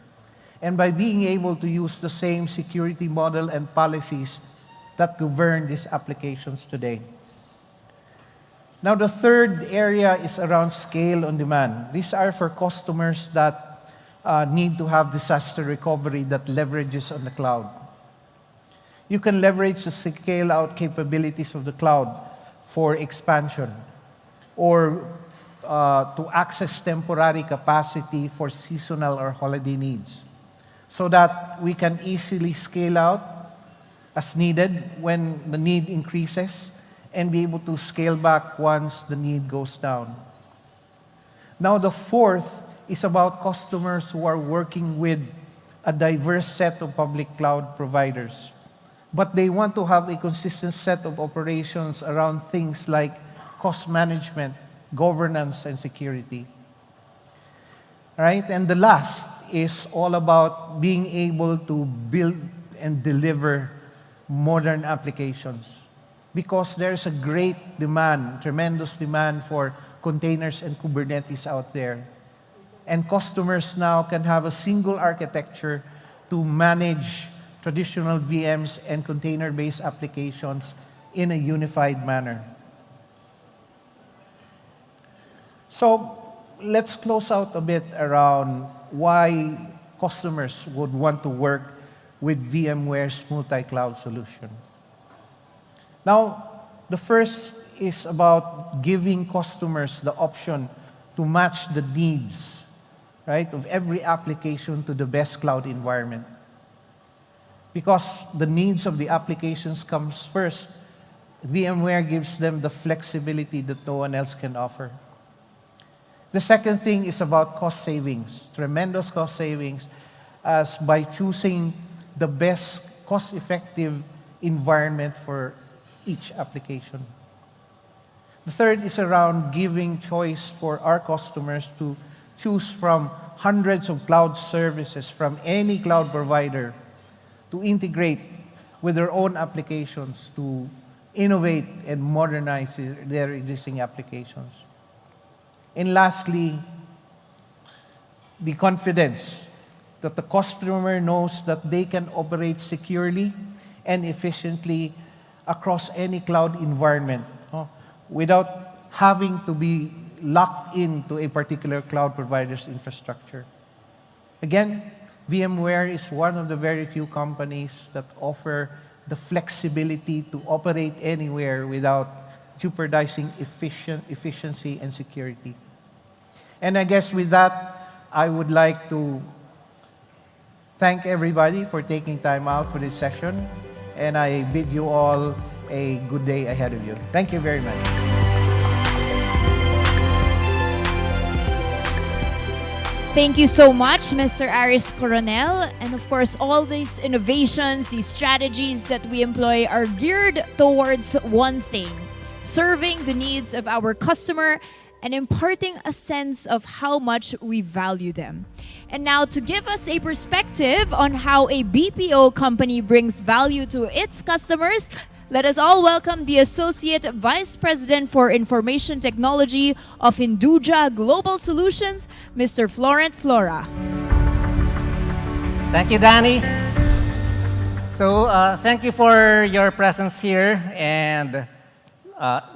and by being able to use the same security model and policies that govern these applications today. Now, the third area is around scale on demand. These are for customers that need to have disaster recovery that leverages on the cloud. You can leverage the scale-out capabilities of the cloud for expansion or to access temporary capacity for seasonal or holiday needs, so that we can easily scale out as needed when the need increases and be able to scale back once the need goes down. Now, the fourth is about customers who are working with a diverse set of public cloud providers, but they want to have a consistent set of operations around things like cost management, governance, and security. Right? And the last is all about being able to build and deliver modern applications, because there's a great demand, tremendous demand for containers and Kubernetes out there. And customers now can have a single architecture to manage traditional VMs and container-based applications in a unified manner. So let's close out a bit around why customers would want to work with VMware's multi-cloud solution. Now, the first is about giving customers the option to match the needs, right, of every application to the best cloud environment. Because the needs of the applications comes first, VMware gives them the flexibility that no one else can offer. The second thing is about cost savings, tremendous cost savings, as by choosing the best cost-effective environment for each application. The third is around giving choice for our customers to choose from hundreds of cloud services from any cloud provider, to integrate with their own applications, to innovate and modernize their existing applications. And lastly, the confidence that the customer knows that they can operate securely and efficiently across any cloud environment, without having to be locked into a particular cloud provider's infrastructure. Again, VMware is one of the very few companies that offer the flexibility to operate anywhere without jeopardizing efficiency and security. And I guess with that, I would like to thank everybody for taking time out for this session, and I bid you all a good day ahead of you. Thank you very much. Thank you so much, Mr. Aris Coronel. And of course, all these innovations, these strategies that we employ are geared towards one thing: serving the needs of our customer and imparting a sense of how much we value them. And now, to give us a perspective on how a BPO company brings value to its customers, let us all welcome the Associate Vice President for Information Technology of Hinduja Global Solutions, Mr. Florent Flora. Thank you, Danny. So thank you for your presence here. And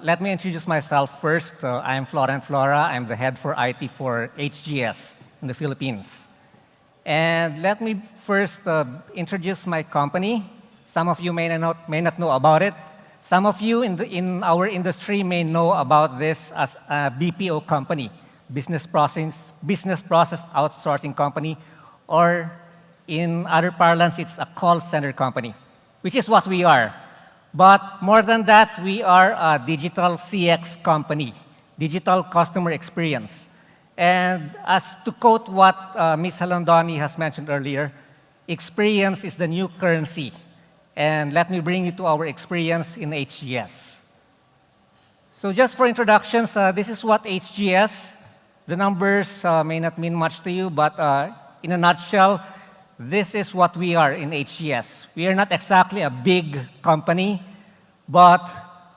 let me introduce myself first. I'm Florent Flora. I'm the head for IT for HGS in the Philippines. And let me first introduce my company. Some of you may not know about it. Some of you in our industry may know about this as a BPO company, business process outsourcing company, or in other parlance, it's a call center company, which is what we are. But more than that, we are a digital CX company, digital customer experience. And as to quote what Ms. Jalandoni has mentioned earlier, experience is the new currency. And let me bring you to our experience in HGS. So just for introductions, this is what HGS, the numbers may not mean much to you, but in a nutshell, this is what we are in HGS. We are not exactly a big company, but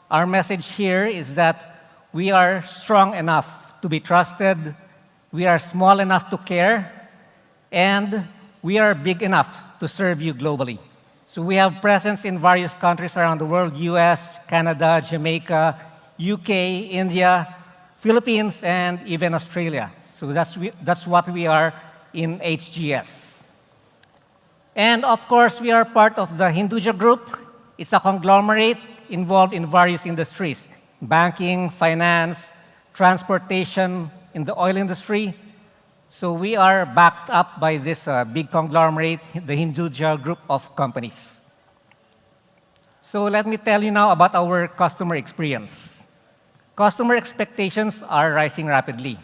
our message here is that we are strong enough to be trusted, we are small enough to care, and we are big enough to serve you globally. So we have presence in various countries around the world: US, Canada, Jamaica, UK, India, Philippines, and even Australia. So that's what we are in HGS. And of course, we are part of the Hinduja Group. It's a conglomerate involved in various industries: banking, finance, transportation, in the oil industry. So we are backed up by this big conglomerate, the Hinduja Group of companies. So let me tell you now about our customer experience. Customer expectations are rising rapidly.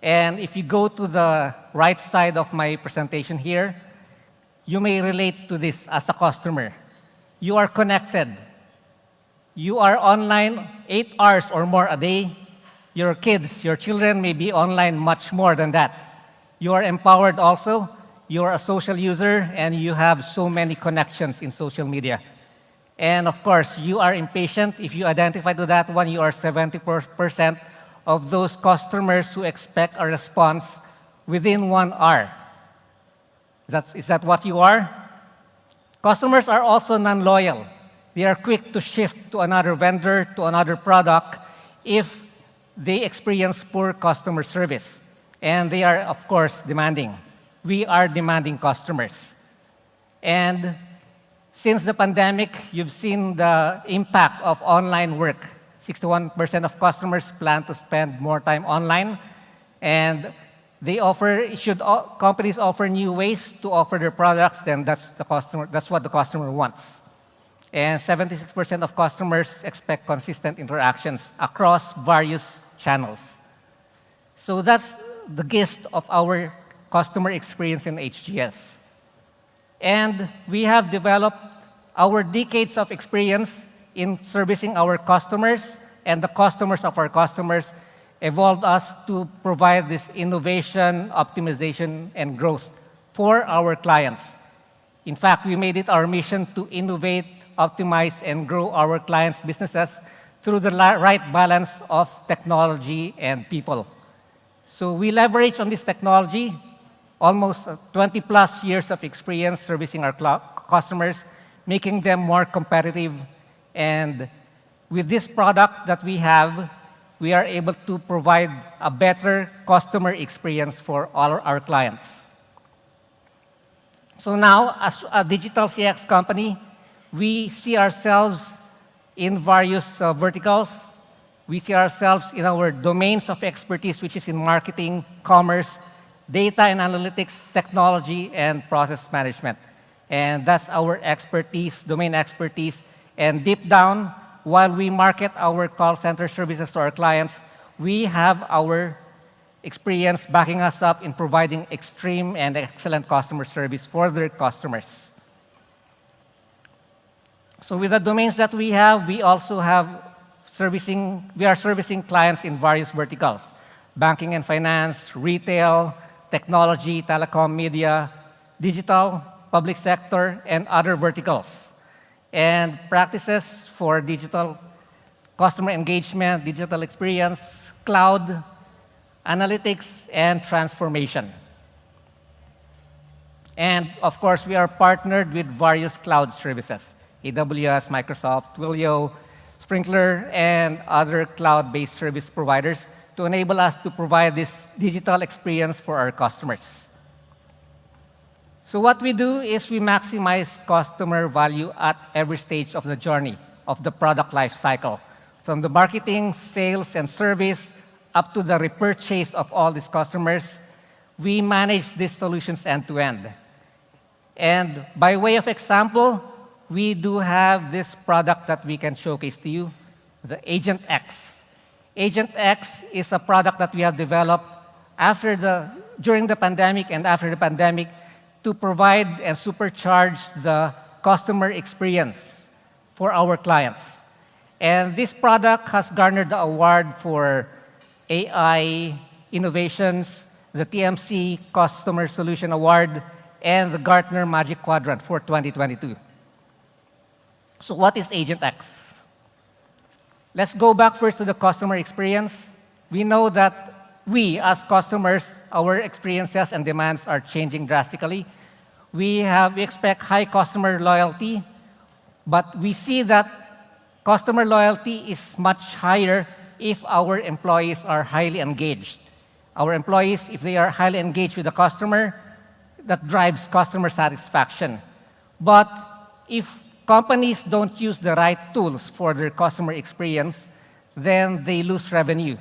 And if you go to the right side of my presentation here, you may relate to this as a customer. You are connected. You are online 8 hours or more a day. Your kids, your children may be online much more than that. You are empowered also. you're a social user and you have so many connections in social media. And of course, you are impatient. If you identify to that one, you are 70% of those customers who expect a response within 1 hour. Is that what you are? Customers are also non-loyal. They are quick to shift to another vendor, to another product, if they experience poor customer service. And they are, of course, demanding. We are demanding customers. And since the pandemic, you've seen the impact of online work. 61% of customers plan to spend more time online, and companies offer new ways to offer their products, then that's what the customer wants. And 76% of customers expect consistent interactions across various channels. So that's the gist of our customer experience in HGS. And we have developed our decades of experience in servicing our customers, and the customers of our customers evolved us to provide this innovation, optimization, and growth for our clients. In fact, we made it our mission to innovate, optimize, and grow our clients' businesses through the right balance of technology and people. So we leverage on this technology, almost 20+ years of experience servicing our customers, making them more competitive. And with this product that we have, we are able to provide a better customer experience for all our clients. So now, as a digital CX company, we see ourselves in various verticals. We see ourselves in our domains of expertise, which is in marketing, commerce, data and analytics, technology, and process management. And that's our expertise, domain expertise. And deep down, while we market our call center services to our clients, we have our experience backing us up in providing extreme and excellent customer service for their customers. So with the domains that we have, we also have we are servicing clients in various verticals: banking and finance, retail, technology, telecom, media, digital, public sector, and other verticals. And practices for digital customer engagement, digital experience, cloud, analytics, and transformation. And of course, we are partnered with various cloud services: AWS, Microsoft, Twilio, Sprinkler, and other cloud-based service providers to enable us to provide this digital experience for our customers. So what we do is we maximize customer value at every stage of the journey of the product life cycle, from the marketing, sales, and service up to the repurchase of all these customers. We manage these solutions end-to-end. And by way of example, we do have this product that we can showcase to you, the Agent X. Agent X is a product that we have developed during the pandemic and after the pandemic to provide and supercharge the customer experience for our clients. And this product has garnered the award for AI innovations, the TMC Customer Solution Award, and the Gartner Magic Quadrant for 2022. So what is Agent X? Let's go back first to the customer experience. We know that we, as customers, our experiences and demands are changing drastically. We expect high customer loyalty, but we see that customer loyalty is much higher if our employees are highly engaged. Our employees, if they are highly engaged with the customer, that drives customer satisfaction. But if companies don't use the right tools for their customer experience, then they lose revenue.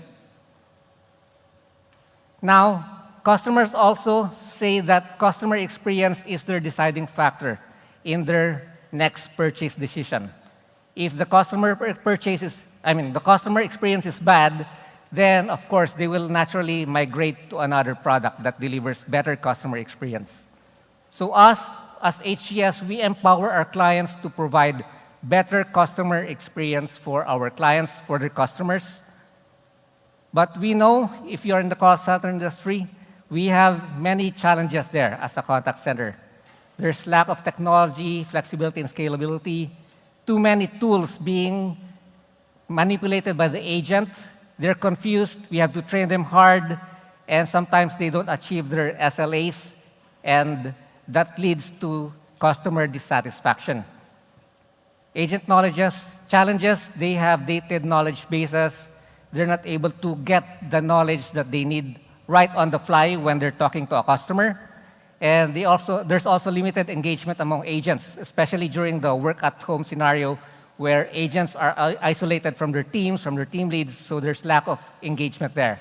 Now, customers also say that customer experience is their deciding factor in their next purchase decision. If the customer experience is bad, then of course they will naturally migrate to another product that delivers better customer experience. So us, as HGS, we empower our clients to provide better customer experience for our clients, for their customers. But we know, if you're in the call center industry, we have many challenges there as a contact center. There's lack of technology, flexibility, and scalability, too many tools being manipulated by the agent. They're confused, we have to train them hard, and sometimes they don't achieve their SLAs, and that leads to customer dissatisfaction. Agent challenges, they have dated knowledge bases. They're not able to get the knowledge that they need right on the fly when they're talking to a customer. And there's also limited engagement among agents, especially during the work-at-home scenario where agents are isolated from their teams, from their team leads, so there's lack of engagement there.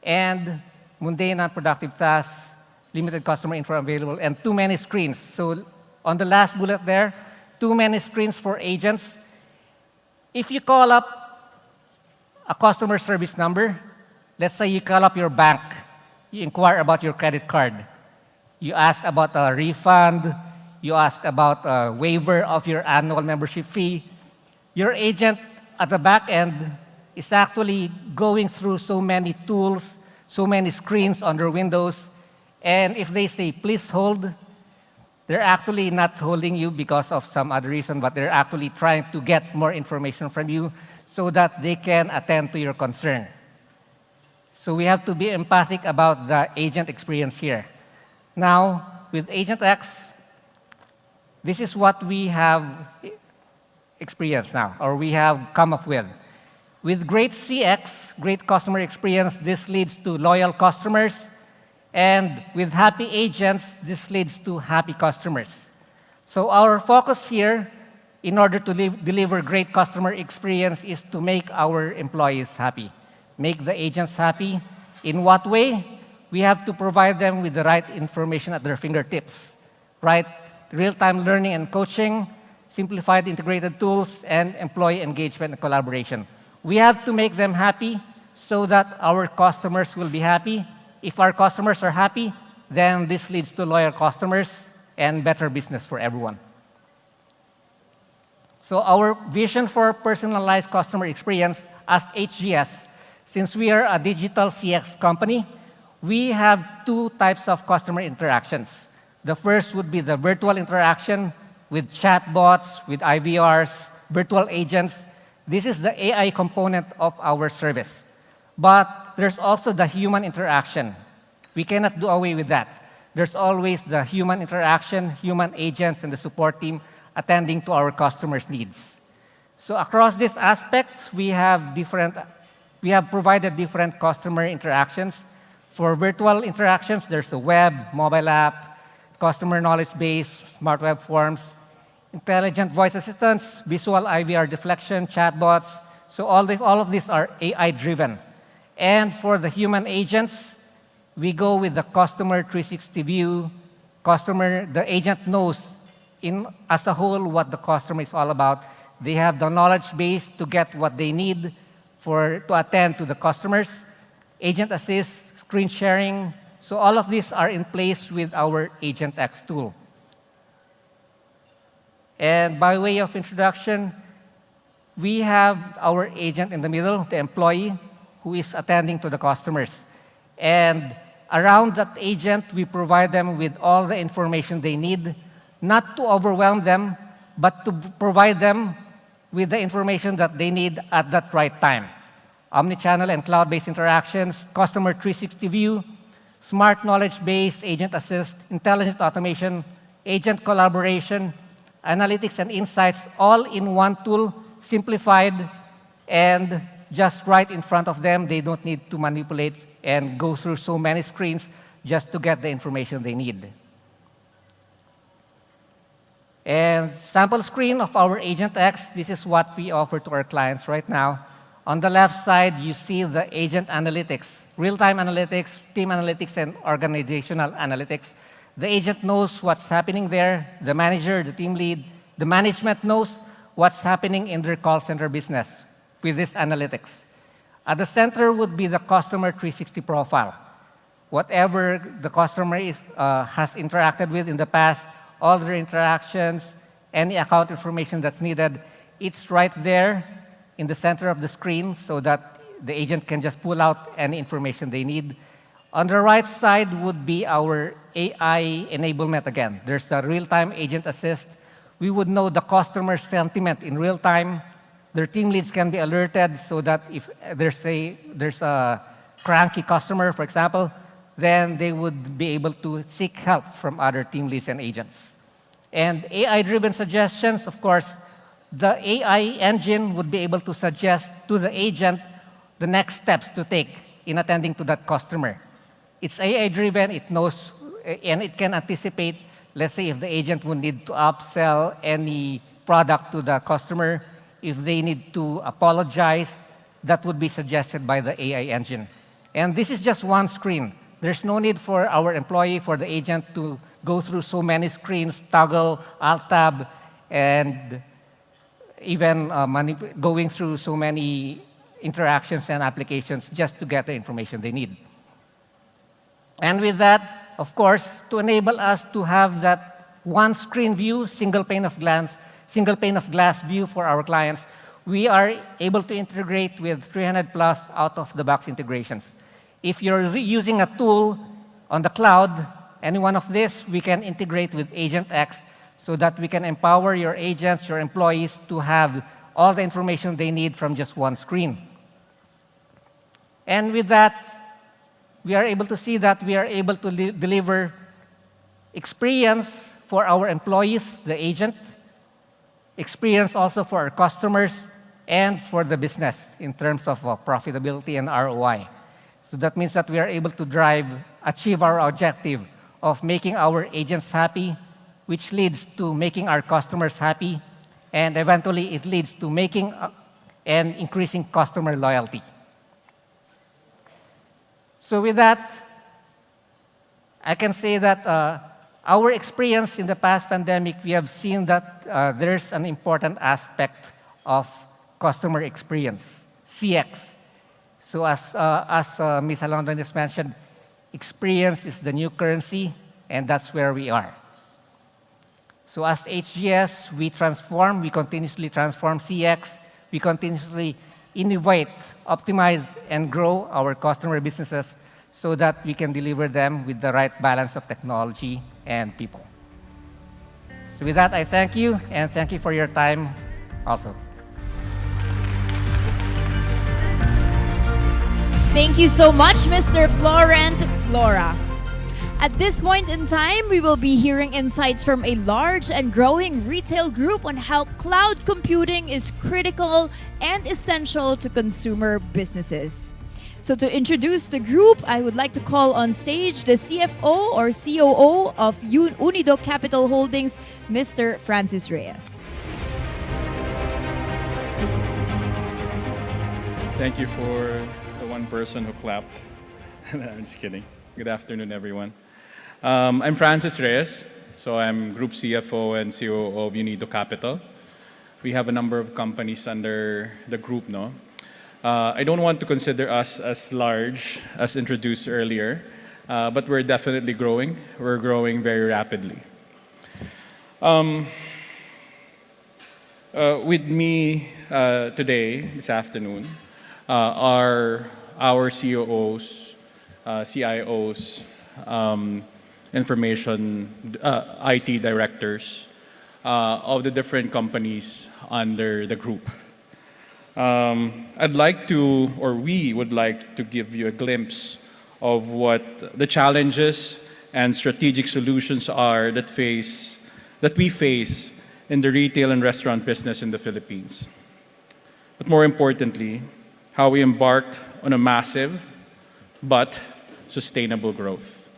And mundane, non-productive tasks, limited customer info available, and too many screens. So on the last bullet there, too many screens for agents. If you call up a customer service number, let's say you call up your bank, you inquire about your credit card, you ask about a refund, you ask about a waiver of your annual membership fee, your agent at the back end is actually going through so many tools, so many screens on their windows, and if they say, please hold, they're actually not holding you because of some other reason, but they're actually trying to get more information from you so that they can attend to your concern. So we have to be empathic about the agent experience here. Now, with Agent X, this is what we have experienced now, or we have come up with. With great CX, great customer experience, this leads to loyal customers, and with happy agents, this leads to happy customers. So our focus here, in order to deliver great customer experience, is to make our employees happy, make the agents happy. In what way? We have to provide them with the right information at their fingertips, right? Real-time learning and coaching, simplified integrated tools, and employee engagement and collaboration. We have to make them happy so that our customers will be happy. If our customers are happy, then this leads to loyal customers and better business for everyone. So our vision for personalized customer experience as HGS, since we are a digital CX company, we have two types of customer interactions. The first would be the virtual interaction with chatbots, with IVRs, virtual agents. This is the AI component of our service. But there's also the human interaction. We cannot do away with that. There's always the human interaction, human agents, and the support team attending to our customers' needs. So across this aspect, we have provided different customer interactions. For virtual interactions, there's the web, mobile app, customer knowledge base, smart web forms, intelligent voice assistants, visual IVR deflection, chatbots. So all of these are AI-driven. And for the human agents, we go with the customer 360 view. The agent knows as a whole what the customer is all about. They have the knowledge base to get what they need to attend to the customers. Agent assist, screen sharing. So all of these are in place with our Agent X tool. And by way of introduction, we have our agent in the middle, the employee, who is attending to the customers. And around that agent, we provide them with all the information they need, not to overwhelm them, but to provide them with the information that they need at that right time. Omnichannel and cloud-based interactions, customer 360 view, smart knowledge base, agent assist, intelligent automation, agent collaboration, analytics and insights, all in one tool, simplified, and just right in front of them. They don't need to manipulate and go through so many screens just to get the information they need. And sample screen of our Agent X, this is what we offer to our clients right now. On the left side, you see the agent analytics, real-time analytics, team analytics, and organizational analytics. The agent knows what's happening there. The manager, the team lead, the management knows what's happening in their call center business with this analytics. At the center would be the customer 360 profile. Whatever the customer has interacted with in the past, all their interactions, any account information that's needed, it's right there in the center of the screen so that the agent can just pull out any information they need. On the right side would be our AI enablement again. There's the real-time agent assist. We would know the customer sentiment in real time. Their team leads can be alerted so that if there's a cranky customer, for example, then they would be able to seek help from other team leads and agents. And AI-driven suggestions, of course, the AI engine would be able to suggest to the agent the next steps to take in attending to that customer. It's AI-driven, it knows, and it can anticipate, let's say, if the agent would need to upsell any product to the customer, if they need to apologize, that would be suggested by the AI engine. And this is just one screen. There's no need for our employee, for the agent to go through so many screens, toggle, alt-tab, and even going through so many interactions and applications just to get the information they need. And with that, of course, to enable us to have that one screen view, single pane of glass view for our clients, we are able to integrate with 300 plus out-of-the-box integrations. If you're using a tool on the cloud, any one of this, we can integrate with Agent X so that we can empower your agents, your employees to have all the information they need from just one screen. And with that, we are able to see that we are able to deliver experience for our employees, the agent, experience also for our customers, and for the business in terms of profitability and ROI. So that means that we are able to achieve our objective of making our agents happy, which leads to making our customers happy, and eventually it leads to making and increasing customer loyalty. So with that, I can say that our experience in the past pandemic, we have seen that there's an important aspect of customer experience, CX. So as Ms. Jalandoni just mentioned, experience is the new currency, and that's where we are. So as HGS, we continuously transform CX, we continuously innovate, optimize, and grow our customer businesses so that we can deliver them with the right balance of technology and people. So with that, I thank you, and thank you for your time also. Thank you so much, Mr. Florent, Flora. At this point in time, we will be hearing insights from a large and growing retail group on how cloud computing is critical and essential to consumer businesses. So to introduce the group, I would like to call on stage the CFO or COO of Unido Capital Holdings, Mr. Francis Reyes. Thank you for the one person who clapped. I'm just kidding. Good afternoon, everyone. I'm Francis Reyes, so I'm Group CFO and COO of Unido Capital. We have a number of companies under the group, no? I don't want to consider us as large as introduced earlier, but we're definitely growing. We're growing very rapidly. With me today, this afternoon, are our COOs, CIOs, IT directors of the different companies under the group. I'd like to, or we would like to give you a glimpse of what the challenges and strategic solutions are that we face in the retail and restaurant business in the Philippines. But more importantly, how we embarked on a massive but sustainable growth.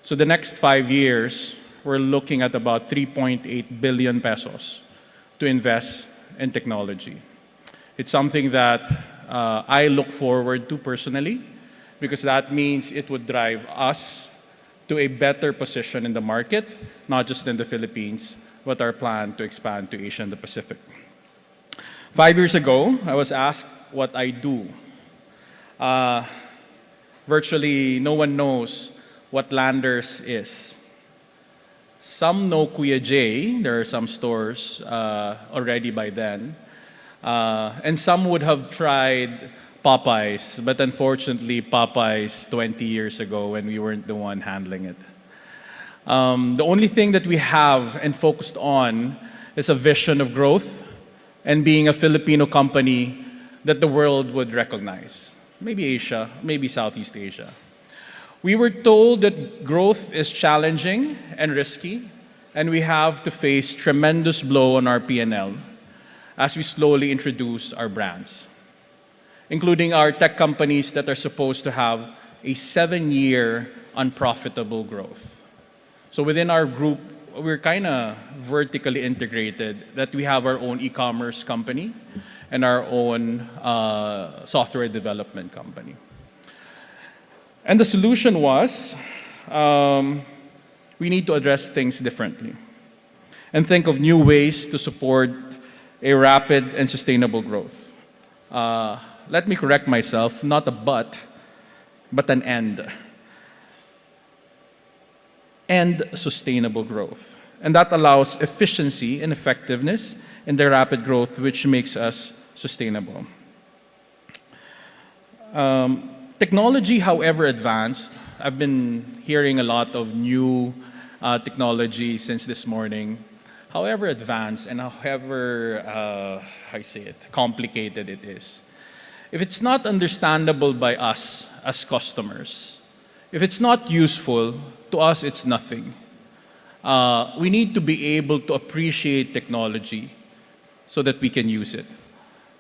So the next 5 years, we're looking at about 3.8 billion pesos to invest in technology. It's something that I look forward to personally, because that means it would drive us to a better position in the market, not just in the Philippines, but our plan to expand to Asia and the Pacific. 5 years ago, I was asked what I do. Virtually no one knows what Landers is. Some know Kuya J. There are some stores already by then. And some would have tried Popeyes, but unfortunately Popeyes 20 years ago when we weren't the one handling it. The only thing that we have and focused on is a vision of growth and being a Filipino company that the world would recognize. Maybe Asia, maybe Southeast Asia. We were told that growth is challenging and risky, and we have to face tremendous blow on our P&L as we slowly introduce our brands, including our tech companies that are supposed to have a 7-year unprofitable growth. So within our group, we're kind of vertically integrated, that we have our own e-commerce company and our own software development company. And the solution was, we need to address things differently and think of new ways to support a rapid and sustainable growth. Let me correct myself, not a but an end. And sustainable growth. And that allows efficiency and effectiveness in the rapid growth, which makes us sustainable. Technology, however advanced, I've been hearing a lot of new technology since this morning. However advanced and however, complicated it is, if it's not understandable by us as customers, if it's not useful, to us it's nothing. We need to be able to appreciate technology so that we can use it.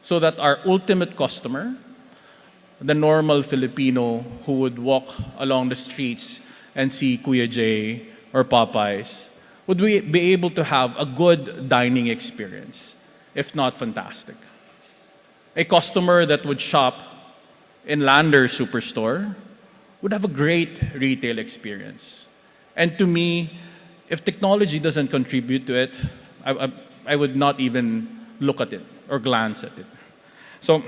So that our ultimate customer, the normal Filipino who would walk along the streets and see Kuya J or Popeyes, would we be able to have a good dining experience, if not fantastic. A customer that would shop in Lander Superstore would have a great retail experience. And to me, if technology doesn't contribute to it, I would not even look at it or glance at it. So,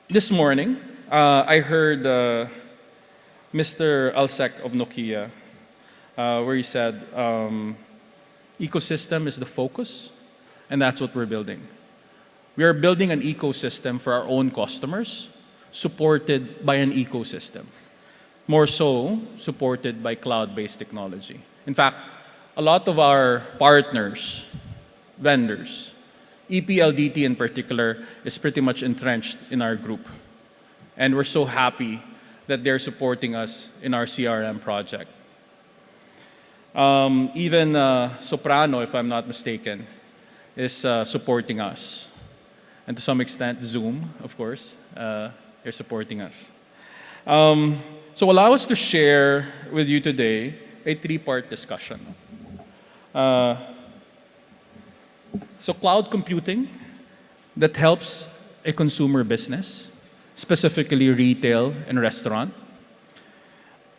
this morning, I heard Mr. Alsek of Nokia, where he said, ecosystem is the focus, and that's what we're building. We are building an ecosystem for our own customers, supported by an ecosystem. More so, supported by cloud-based technology. In fact, a lot of our partners, vendors, PLDT in particular, is pretty much entrenched in our group. And we're so happy that they're supporting us in our CRM project. Even Soprano, if I'm not mistaken, is supporting us. And to some extent, Zoom, of course, they're supporting us. So allow us to share with you today a 3-part discussion. So cloud computing that helps a consumer business, specifically retail and restaurant.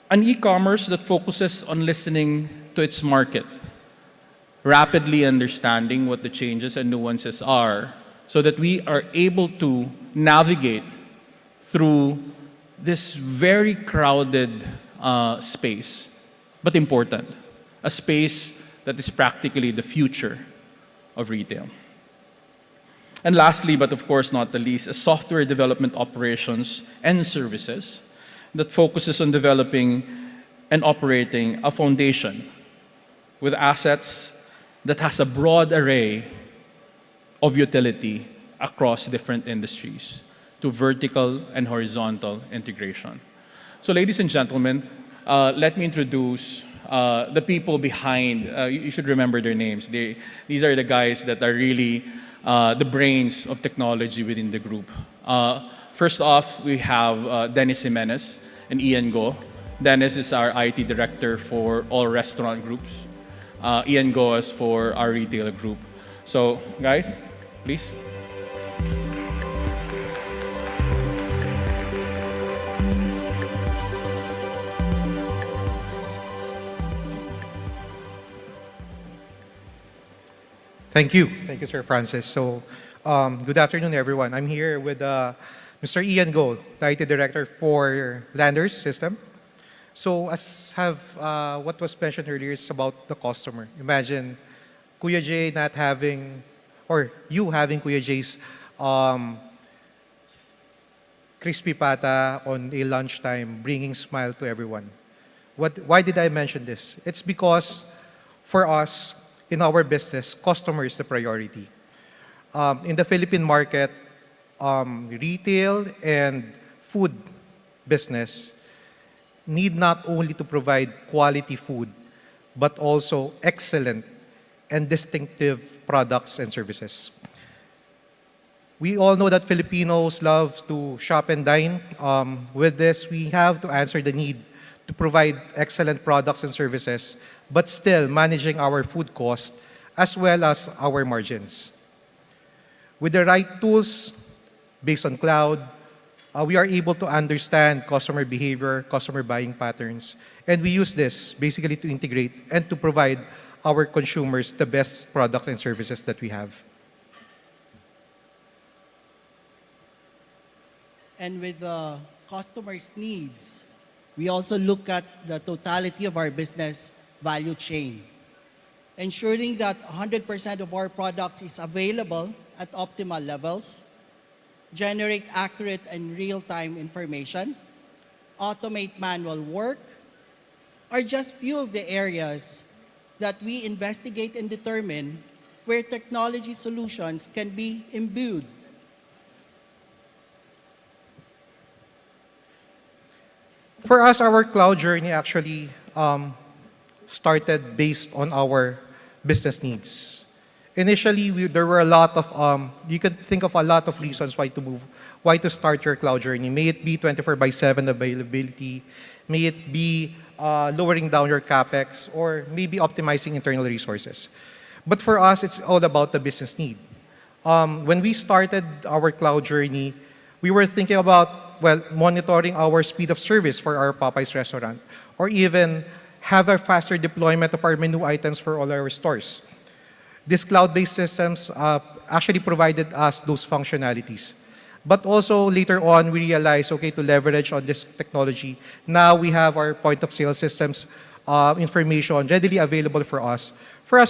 An e-commerce that focuses on listening to its market, rapidly understanding what the changes and nuances are, so that we are able to navigate through this very crowded space, but important, a space that is practically the future of retail. And lastly, but of course not the least, a software development operations and services that focuses on developing and operating a foundation with assets that has a broad array of utility across different industries to vertical and horizontal integration. So ladies and gentlemen, let me introduce the people behind, you should remember their names. These are the guys that are really the brains of technology within the group. First off, we have Dennis Jimenez and Ian Go. Dennis is our IT director for all restaurant groups. Ian Go is for our retail group. So guys, please. Thank you. Thank you, Sir Francis. So, good afternoon, everyone. I'm here with Mr. Ian Go, the IT Director for Landers System. So, as what was mentioned earlier is about the customer. Imagine Kuya J not having or you having Kuya Jay's crispy pata on a lunchtime, bringing smile to everyone. Why did I mention this? It's because for us, in our business, customer is the priority. In the Philippine market, retail and food business need not only to provide quality food, but also excellent and distinctive products and services. We all know that Filipinos love to shop and dine. With this, we have to answer the need to provide excellent products and services, but still managing our food cost as well as our margins. With the right tools, based on cloud, we are able to understand customer behavior, customer buying patterns, and we use this basically to integrate and to provide our consumers the best products and services that we have. And with the customers' needs, we also look at the totality of our business value chain, ensuring that 100% of our product is available at optimal levels, generate accurate and real-time information, automate manual work, are just few of the areas that we investigate and determine where technology solutions can be imbued. For us, our cloud journey actually started based on our business needs. Initially, there were a lot of, you can think of a lot of reasons why to move, why to start your cloud journey. May it be 24/7 availability, may it be lowering down your CapEx, or maybe optimizing internal resources. But for us, it's all about the business need. When we started our cloud journey, we were thinking about, well, monitoring our speed of service for our Popeyes restaurant, or even have a faster deployment of our menu items for all our stores. These cloud-based systems actually provided us those functionalities. But also later on, we realized, okay, to leverage on this technology, now we have our point of sale systems information readily available for us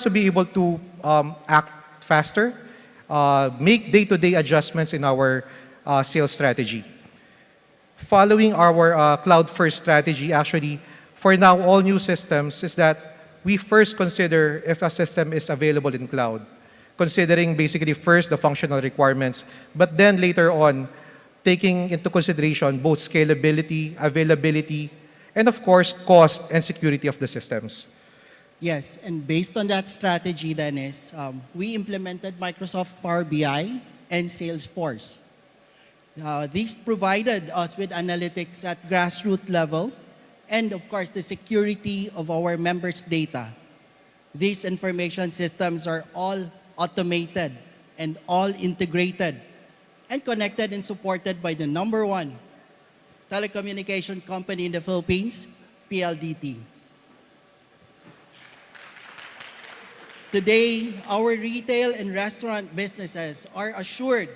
to be able to act faster, make day-to-day adjustments in our sales strategy. Following our cloud-first strategy, actually, for now, all new systems is that we first consider if a system is available in cloud, considering basically first the functional requirements, but then later on, taking into consideration both scalability, availability, and of course, cost and security of the systems. Yes, and based on that strategy, Dennis, we implemented Microsoft Power BI and Salesforce. These provided us with analytics at grassroots level, and of course, the security of our members' data. These information systems are all automated and all integrated and connected and supported by the #1 telecommunication company in the Philippines, PLDT. Today, our retail and restaurant businesses are assured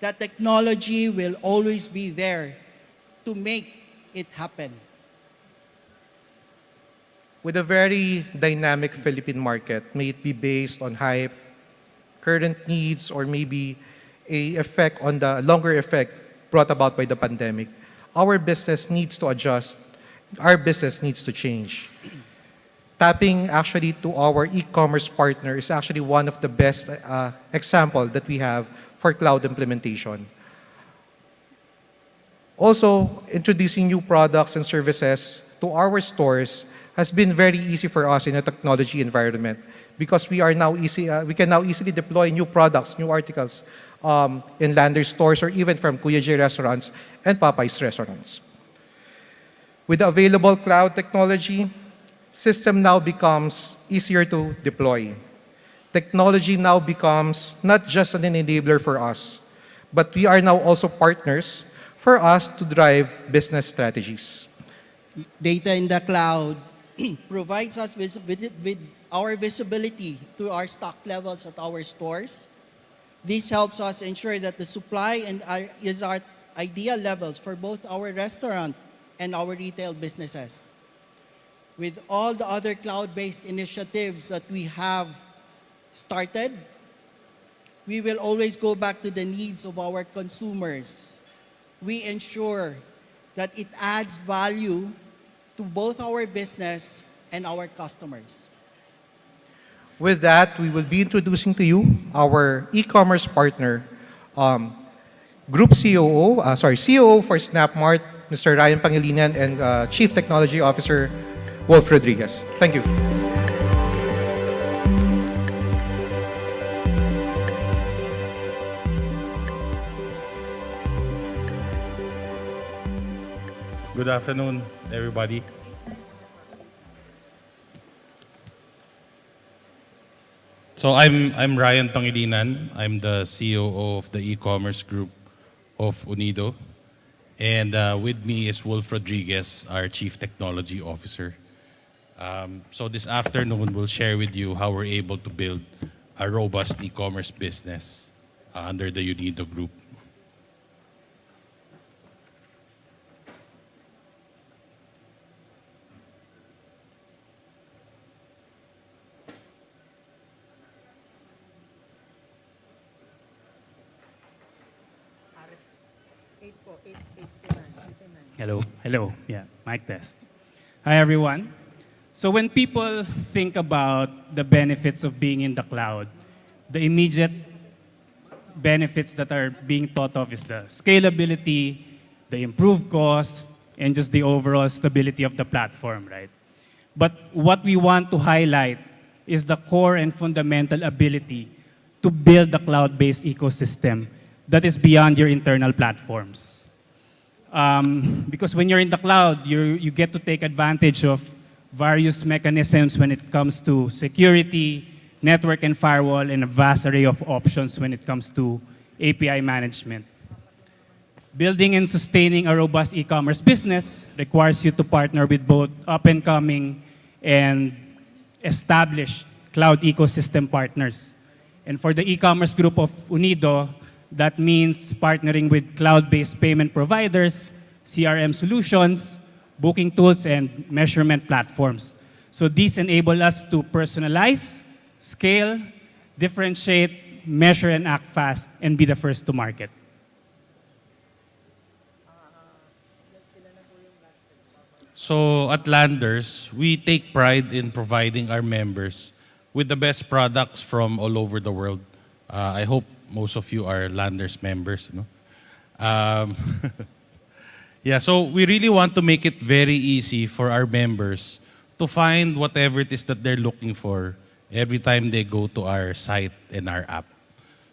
that technology will always be there to make it happen. With a very dynamic Philippine market, may it be based on hype, current needs, or maybe a effect on the longer effect brought about by the pandemic, our business needs to adjust, our business needs to change. Tapping actually to our e-commerce partner is actually one of the best example that we have for cloud implementation. Also, introducing new products and services to our stores has been very easy for us in a technology environment because we can now easily deploy new products, new articles in Landers stores or even from Kuya J restaurants and Popeyes restaurants. With the available cloud technology, system now becomes easier to deploy. Technology now becomes not just an enabler for us, but we are now also partners for us to drive business strategies. Data in the cloud provides us with our visibility to our stock levels at our stores. This helps us ensure that the supply is our ideal levels for both our restaurant and our retail businesses. With all the other cloud-based initiatives that we have started, we will always go back to the needs of our consumers. We ensure that it adds value to both our business and our customers. With that, we will be introducing to you our e-commerce partner, Group COO for SnapMart, Mr. Ryan Pangilinan, and Chief Technology Officer, Wolf Rodriguez. Thank you. Good afternoon, everybody. So I'm Ryan Pangilinan. I'm the COO of the e-commerce group of Unido. And with me is Wolf Rodriguez, our Chief Technology Officer. So this afternoon, we'll share with you how we're able to build a robust e-commerce business under the Unido group. Hello. Yeah, mic test. Hi, everyone. So when people think about the benefits of being in the cloud, the immediate benefits that are being thought of is the scalability, the improved cost, and just the overall stability of the platform, right? But what we want to highlight is the core and fundamental ability to build a cloud-based ecosystem that is beyond your internal platforms. Because when you're in the cloud, you get to take advantage of various mechanisms when it comes to security, network and firewall, and a vast array of options when it comes to API management. Building and sustaining a robust e-commerce business requires you to partner with both up-and-coming and established cloud ecosystem partners. And for the e-commerce group of Unido, that means partnering with cloud-based payment providers, CRM solutions, booking tools, and measurement platforms. So these enable us to personalize, scale, differentiate, measure, and act fast, and be the first to market. So at Landers, we take pride in providing our members with the best products from all over the world. I hope most of you are Landers members. No? Yeah, so we really want to make it very easy for our members to find whatever it is that they're looking for every time they go to our site and our app.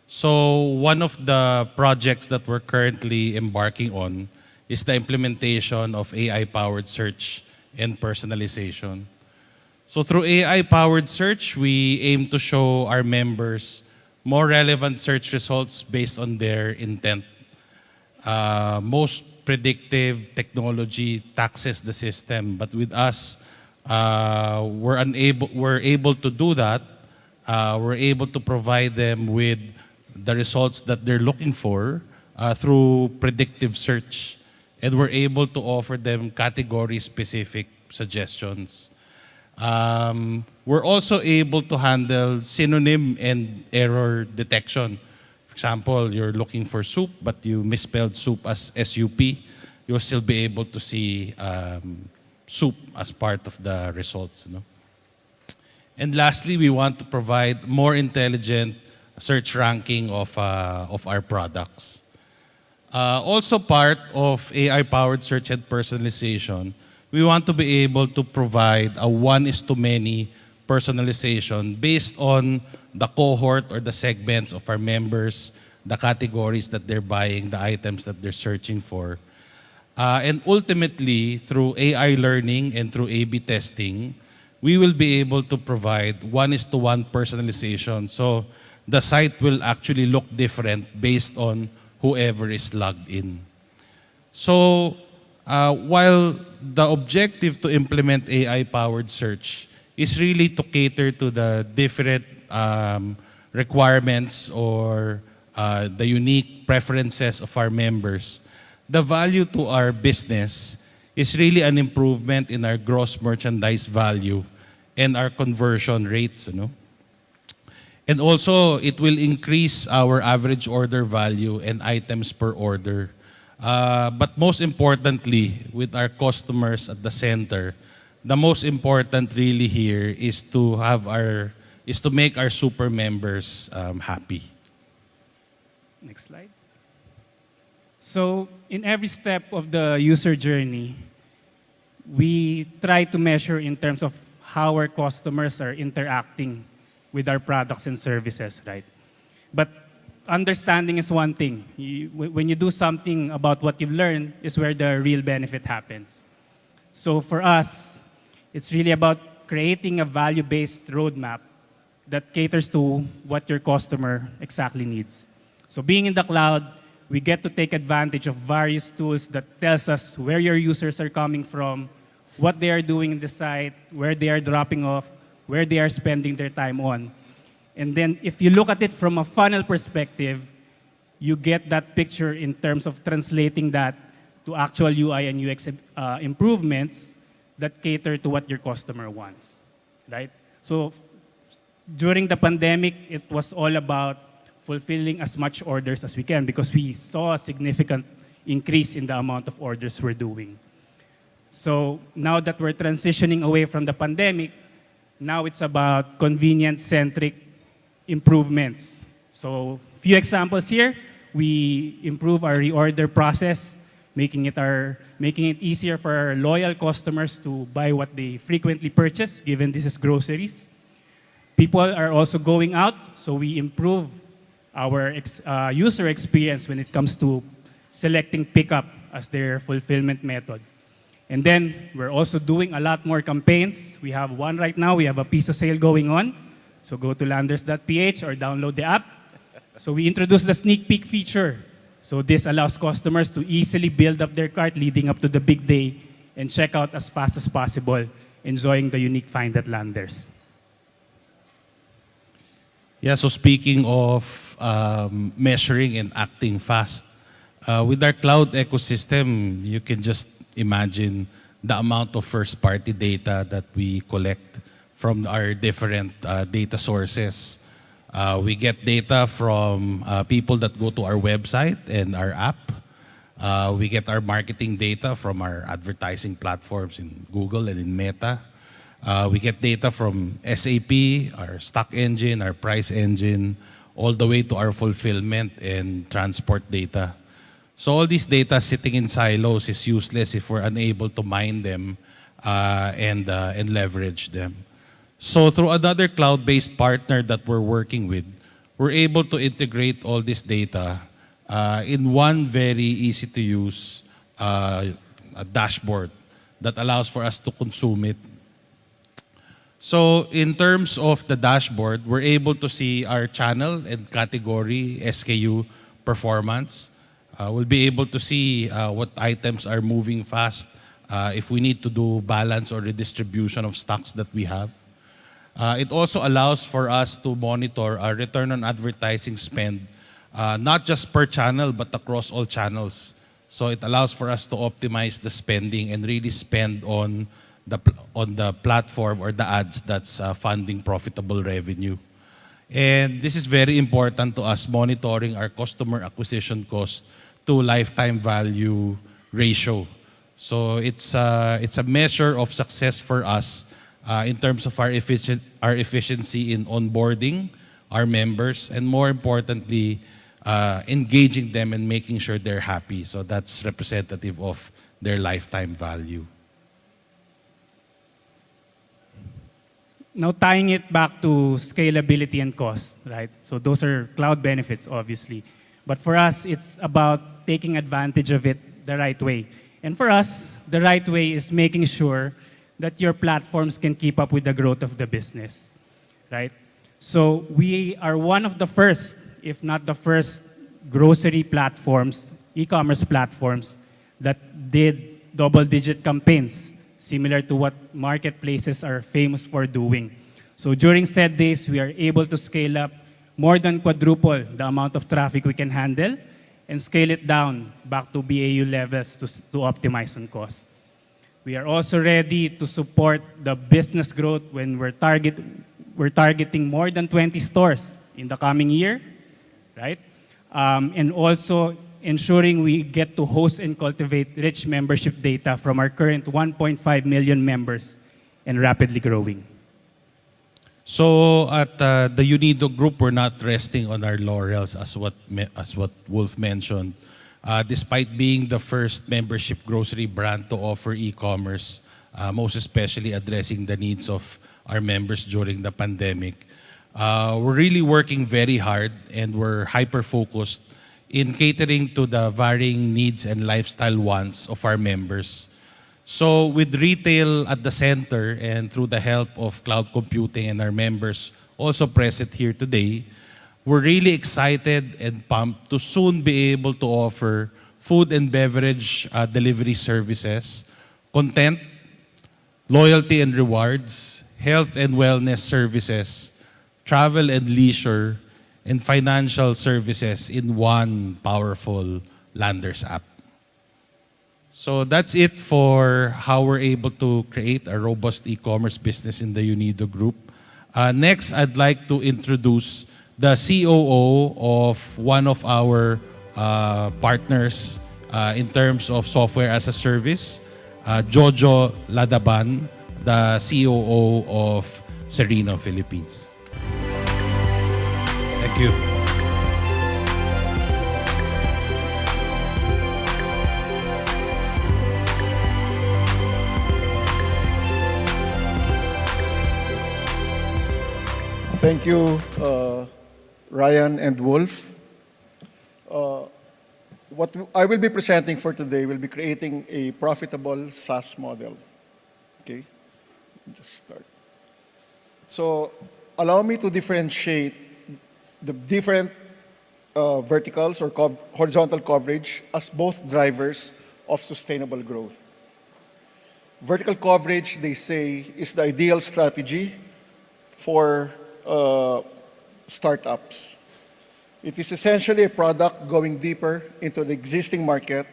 So one of the projects that we're currently embarking on is the implementation of AI-powered search and personalization. So through AI-powered search, we aim to show our members more relevant search results based on their intent. Most predictive technology taxes the system, but with us, we're able to do that. We're able to provide them with the results that they're looking for through predictive search. And we're able to offer them category-specific suggestions. We're also able to handle synonym and error detection. For example, you're looking for soup, but you misspelled soup as SUP. You'll still be able to see soup as part of the results. You know? And lastly, we want to provide more intelligent search ranking of our products. Also part of AI-powered search and personalization, we want to be able to provide a one-is-to-many personalization based on the cohort or the segments of our members, the categories that they're buying, the items that they're searching for. And ultimately, through AI learning and through A/B testing, we will be able to provide one-is-to-one personalization. So the site will actually look different based on whoever is logged in. So while the objective to implement AI-powered search is really to cater to the different requirements or the unique preferences of our members, the value to our business is really an improvement in our gross merchandise value and our conversion rates. You know? And also, it will increase our average order value and items per order. But most importantly, with our customers at the center, the most important really here is to make our super members happy. Next slide. So in every step of the user journey, we try to measure in terms of how our customers are interacting with our products and services, right? But understanding is one thing. When you do something about what you've learned is where the real benefit happens. So for us, it's really about creating a value-based roadmap that caters to what your customer exactly needs. So being in the cloud, we get to take advantage of various tools that tells us where your users are coming from, what they are doing in the site, where they are dropping off, where they are spending their time on. And then if you look at it from a funnel perspective, you get that picture in terms of translating that to actual UI and UX improvements that cater to what your customer wants, right? So during the pandemic, it was all about fulfilling as much orders as we can because we saw a significant increase in the amount of orders we're doing. So now that we're transitioning away from the pandemic, now it's about convenience-centric improvements. So a few examples here. We improve our reorder process, making it easier for our loyal customers to buy what they frequently purchase, given this is groceries. People are also going out, so we improve our user experience when it comes to selecting pickup as their fulfillment method. And then we're also doing a lot more campaigns. We have one right now. We have a piso sale going on. So go to landers.ph or download the app. So we introduced the sneak peek feature. So this allows customers to easily build up their cart leading up to the big day and check out as fast as possible, enjoying the unique find at Landers. Yeah, so speaking of measuring and acting fast, with our cloud ecosystem, you can just imagine the amount of first-party data that we collect from our different data sources. We get data from people that go to our website and our app. We get our marketing data from our advertising platforms in Google and in Meta. We get data from SAP, our stock engine, our price engine, all the way to our fulfillment and transport data. So all these data sitting in silos is useless if we're unable to mine them and leverage them. So through another cloud-based partner that we're working with, we're able to integrate all this data in one very easy-to-use dashboard that allows for us to consume it. So in terms of the dashboard, we're able to see our channel and category SKU performance. We'll be able to see what items are moving fast, if we need to do balance or redistribution of stocks that we have. It also allows for us to monitor our return on advertising spend, not just per channel, but across all channels. So it allows for us to optimize the spending and really spend on the platform or the ads that's funding profitable revenue. And this is very important to us, monitoring our customer acquisition cost to lifetime value ratio. So it's a measure of success for us in terms of our efficiency in onboarding our members, and more importantly, engaging them and making sure they're happy. So that's representative of their lifetime value. Now tying it back to scalability and cost, right? So those are cloud benefits, obviously. But for us, it's about taking advantage of it the right way. And for us, the right way is making sure that your platforms can keep up with the growth of the business, right? So we are one of the first, if not the first, grocery platforms, e-commerce platforms that did double-digit campaigns, similar to what marketplaces are famous for doing. So during said days, we are able to scale up more than quadruple the amount of traffic we can handle and scale it down back to BAU levels to optimize on cost. We are also ready to support the business growth when we're we're targeting more than 20 stores in the coming year, right? And also ensuring we get to host and cultivate rich membership data from our current 1.5 million members and rapidly growing. So at the Unido Group, we're not resting on our laurels as what Wolf mentioned. Despite being the first membership grocery brand to offer e-commerce, most especially addressing the needs of our members during the pandemic, we're really working very hard and we're hyper-focused in catering to the varying needs and lifestyle wants of our members. So with retail at the center and through the help of cloud computing and our members also present here today, we're really excited and pumped to soon be able to offer food and beverage delivery services, content, loyalty and rewards, health and wellness services, travel and leisure, and financial services in one powerful Landers app. So that's it for how we're able to create a robust e-commerce business in the Unido Group. Next, I'd like to introduce the COO of one of our partners in terms of software as a service, Jojo Ladaban, the COO of Sereno Philippines. Thank you. Thank you, Ryan and Wolf. What I will be presenting for today will be creating a profitable SaaS model. Okay, just start. So allow me to differentiate the different verticals or horizontal coverage as both drivers of sustainable growth. Vertical coverage, they say, is the ideal strategy for startups. It is essentially a product going deeper into the existing market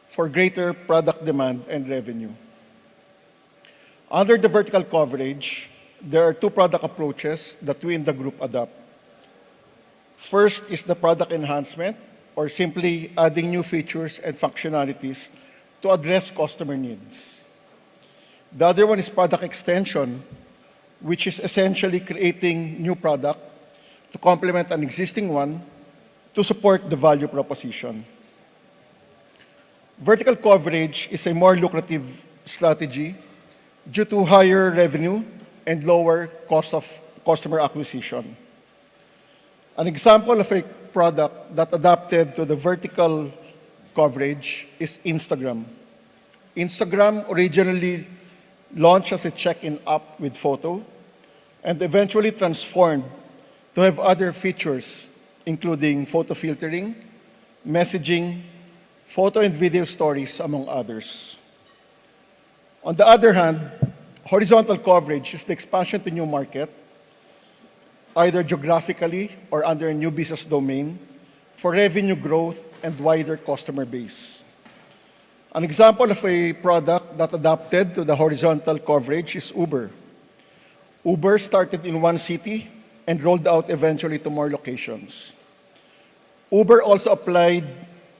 for greater product demand and revenue. Under the vertical coverage, there are two product approaches that we in the group adopt. First is the product enhancement, or simply adding new features and functionalities to address customer needs. The other one is product extension, which is essentially creating new product to complement an existing one to support the value proposition. Vertical coverage is a more lucrative strategy due to higher revenue and lower cost of customer acquisition. An example of a product that adapted to the vertical coverage is Instagram. Instagram originally launched as a check-in app with photo and eventually transformed to have other features, including photo filtering, messaging, photo and video stories, among others. On the other hand, horizontal coverage is the expansion to new market, either geographically or under a new business domain, for revenue growth and wider customer base. An example of a product that adapted to the horizontal coverage is Uber. Uber started in one city and rolled out eventually to more locations. Uber also applied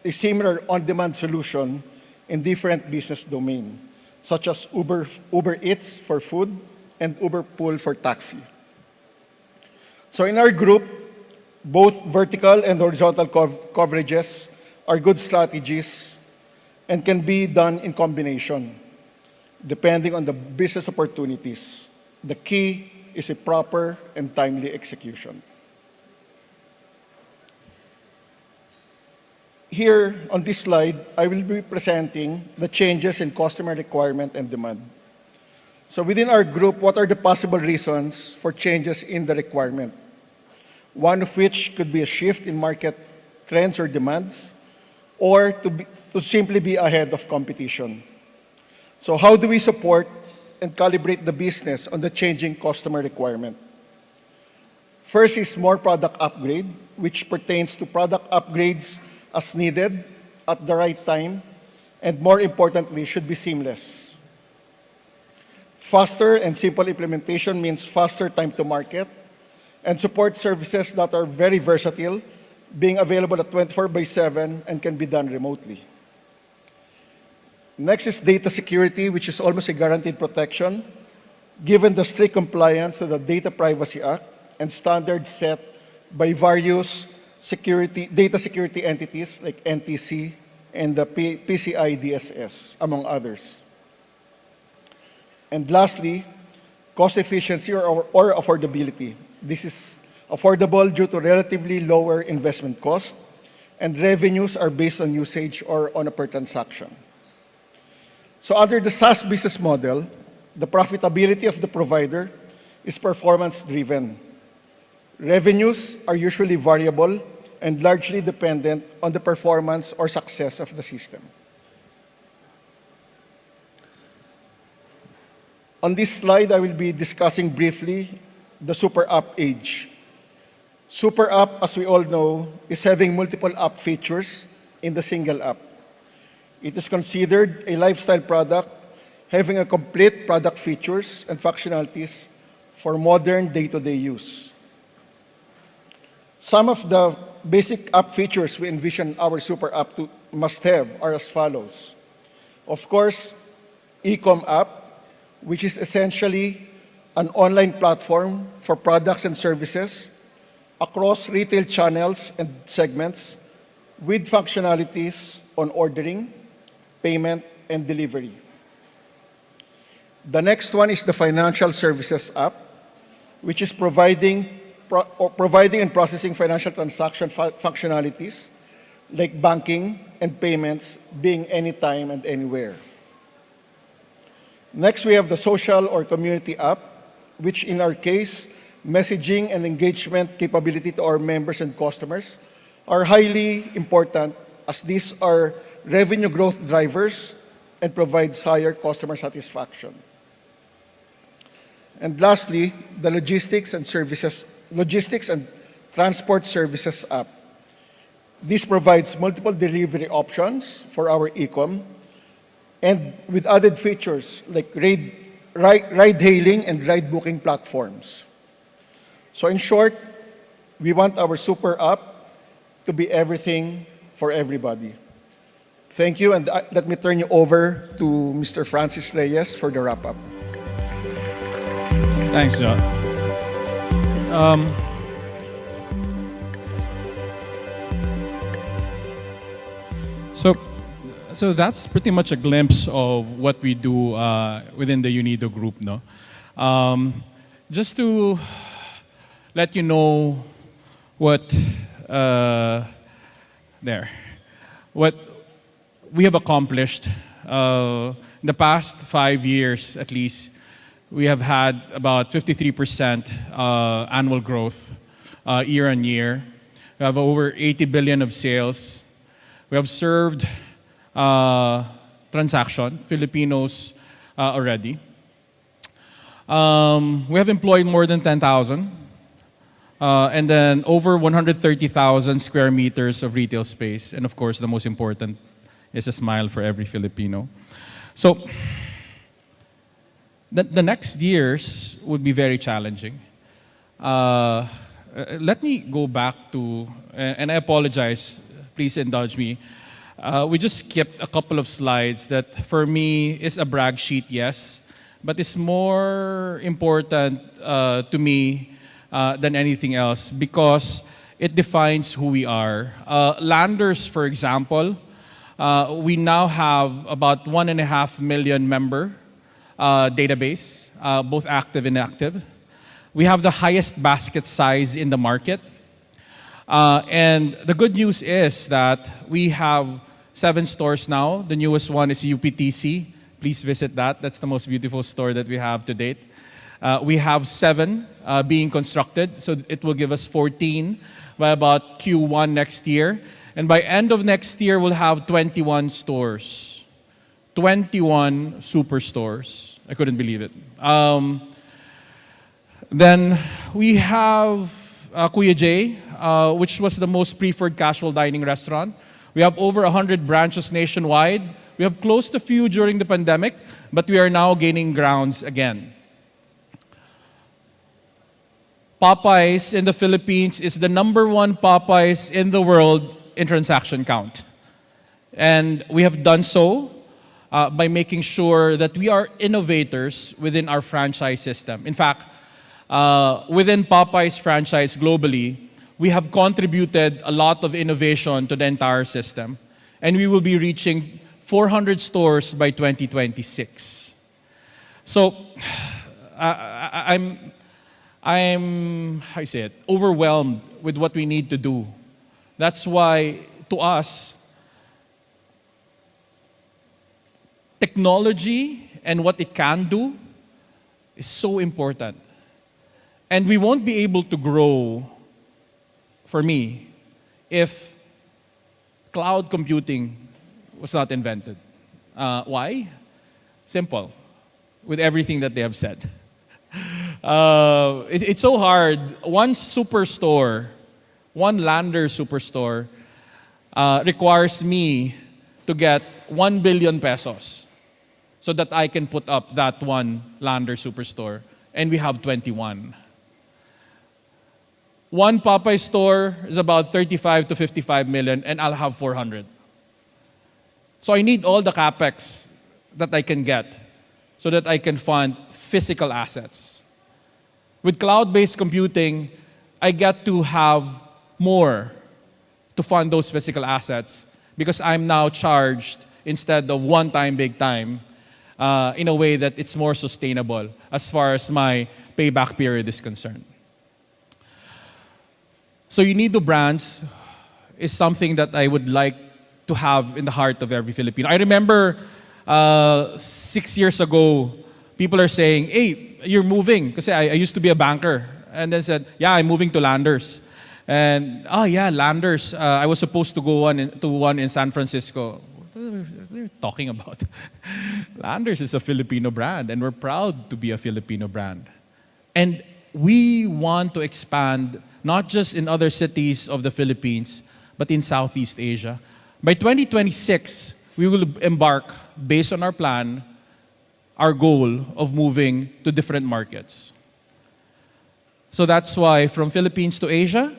a similar on-demand solution in different business domains, such as Uber Eats for food and Uber Pool for taxi. So in our group, both vertical and horizontal coverages are good strategies and can be done in combination, depending on the business opportunities. The key is a proper and timely execution. Here on this slide, I will be presenting the changes in customer requirement and demand. So within our group, what are the possible reasons for changes in the requirement? One of which could be a shift in market trends or demands, or to simply be ahead of competition. So how do we support and calibrate the business on the changing customer requirement? First is more product upgrade, which pertains to product upgrades as needed at the right time, and more importantly, should be seamless. Faster and simple implementation means faster time to market, and support services that are very versatile, being available at 24/7 and can be done remotely. Next is data security, which is almost a guaranteed protection, given the strict compliance to the Data Privacy Act and standards set by various data security entities like NTC and the PCI DSS, among others. And lastly, cost efficiency or affordability. This is affordable due to relatively lower investment cost, and revenues are based on usage or on a per transaction. So under the SaaS business model, the profitability of the provider is performance-driven. Revenues are usually variable and largely dependent on the performance or success of the system. On this slide, I will be discussing briefly the super app age. Super app, as we all know, is having multiple app features in the single app. It is considered a lifestyle product having a complete product features and functionalities for modern day-to-day use. Some of the basic app features we envision our super app to must have are as follows. Of course, e-com app, which is essentially an online platform for products and services across retail channels and segments with functionalities on ordering, payment, and delivery. The next one is the financial services app, which is providing and processing financial transaction functionalities like banking and payments being anytime and anywhere. Next, we have the social or community app, which in our case, messaging and engagement capability to our members and customers are highly important as these are revenue growth drivers and provides higher customer satisfaction. And lastly, the logistics and transport services app. This provides multiple delivery options for our e-com and with added features like ride-hailing and ride-booking platforms. So in short, we want our super app to be everything for everybody. Thank you, and let me turn you over to Mr. Francis Reyes for the wrap-up. Thanks, John. So that's pretty much a glimpse of what we do within the Unido group, no? Just to let you know what what we have accomplished in the past 5 years, at least. We have had about 53% annual growth year on year. We have over 80 billion of sales. We have served Filipinos already. We have employed more than 10,000 and then over 130,000 square meters of retail space. And of course, the most important is a smile for every Filipino. So the next years would be very challenging. Let me go back to, and I apologize, please indulge me. We just skipped a couple of slides that for me is a brag sheet, yes, but it's more important to me than anything else because it defines who we are. Landers, for example, we now have about 1.5 million member database, both active and inactive. We have the highest basket size in the market. And the good news is that we have 7 stores now. The newest one is UPTC. Please visit that. That's the most beautiful store that we have to date. We have 7 being constructed, so it will give us 14 by about Q1 next year. And by end of next year, we'll have 21 stores. 21 superstores. I couldn't believe it. Then we have Kuya J, which was the most preferred casual dining restaurant. We have over 100 branches nationwide We have closed a few during the pandemic, but we are now gaining grounds again. Popeyes in the Philippines is the #1 Popeyes in the world in transaction count. And we have done so by making sure that we are innovators within our franchise system. In fact, within Popeyes franchise globally, we have contributed a lot of innovation to the entire system. And we will be reaching 400 stores by 2026. So I'm how you say it, overwhelmed with what we need to do. That's why, to us, technology and what it can do is so important. And we won't be able to grow, for me, if cloud computing was not invented. Why? Simple. With everything that they have said. It's so hard. One superstore, one lander superstore, requires me to get 1 billion pesos so that I can put up that one lander superstore. And we have 21. One Popeye store is about 35 to 55 million, and I'll have 400. So I need all the capex that I can get so that I can fund physical assets. With cloud-based computing, I get to have more to fund those physical assets because I'm now charged instead of one time, big time, in a way that it's more sustainable as far as my payback period is concerned. So Unido brands is something that I would like to have in the heart of every Filipino. I remember 6 years ago, people are saying, hey, you're moving. Because I used to be a banker. And then said, yeah, I'm moving to Landers. And, oh yeah, Landers. I was supposed to go to one in San Francisco. What are they talking about? Landers is a Filipino brand, and we're proud to be a Filipino brand. And we want to expand not just in other cities of the Philippines, but in Southeast Asia. By 2026, we will embark, based on our plan, our goal of moving to different markets. So that's why from Philippines to Asia,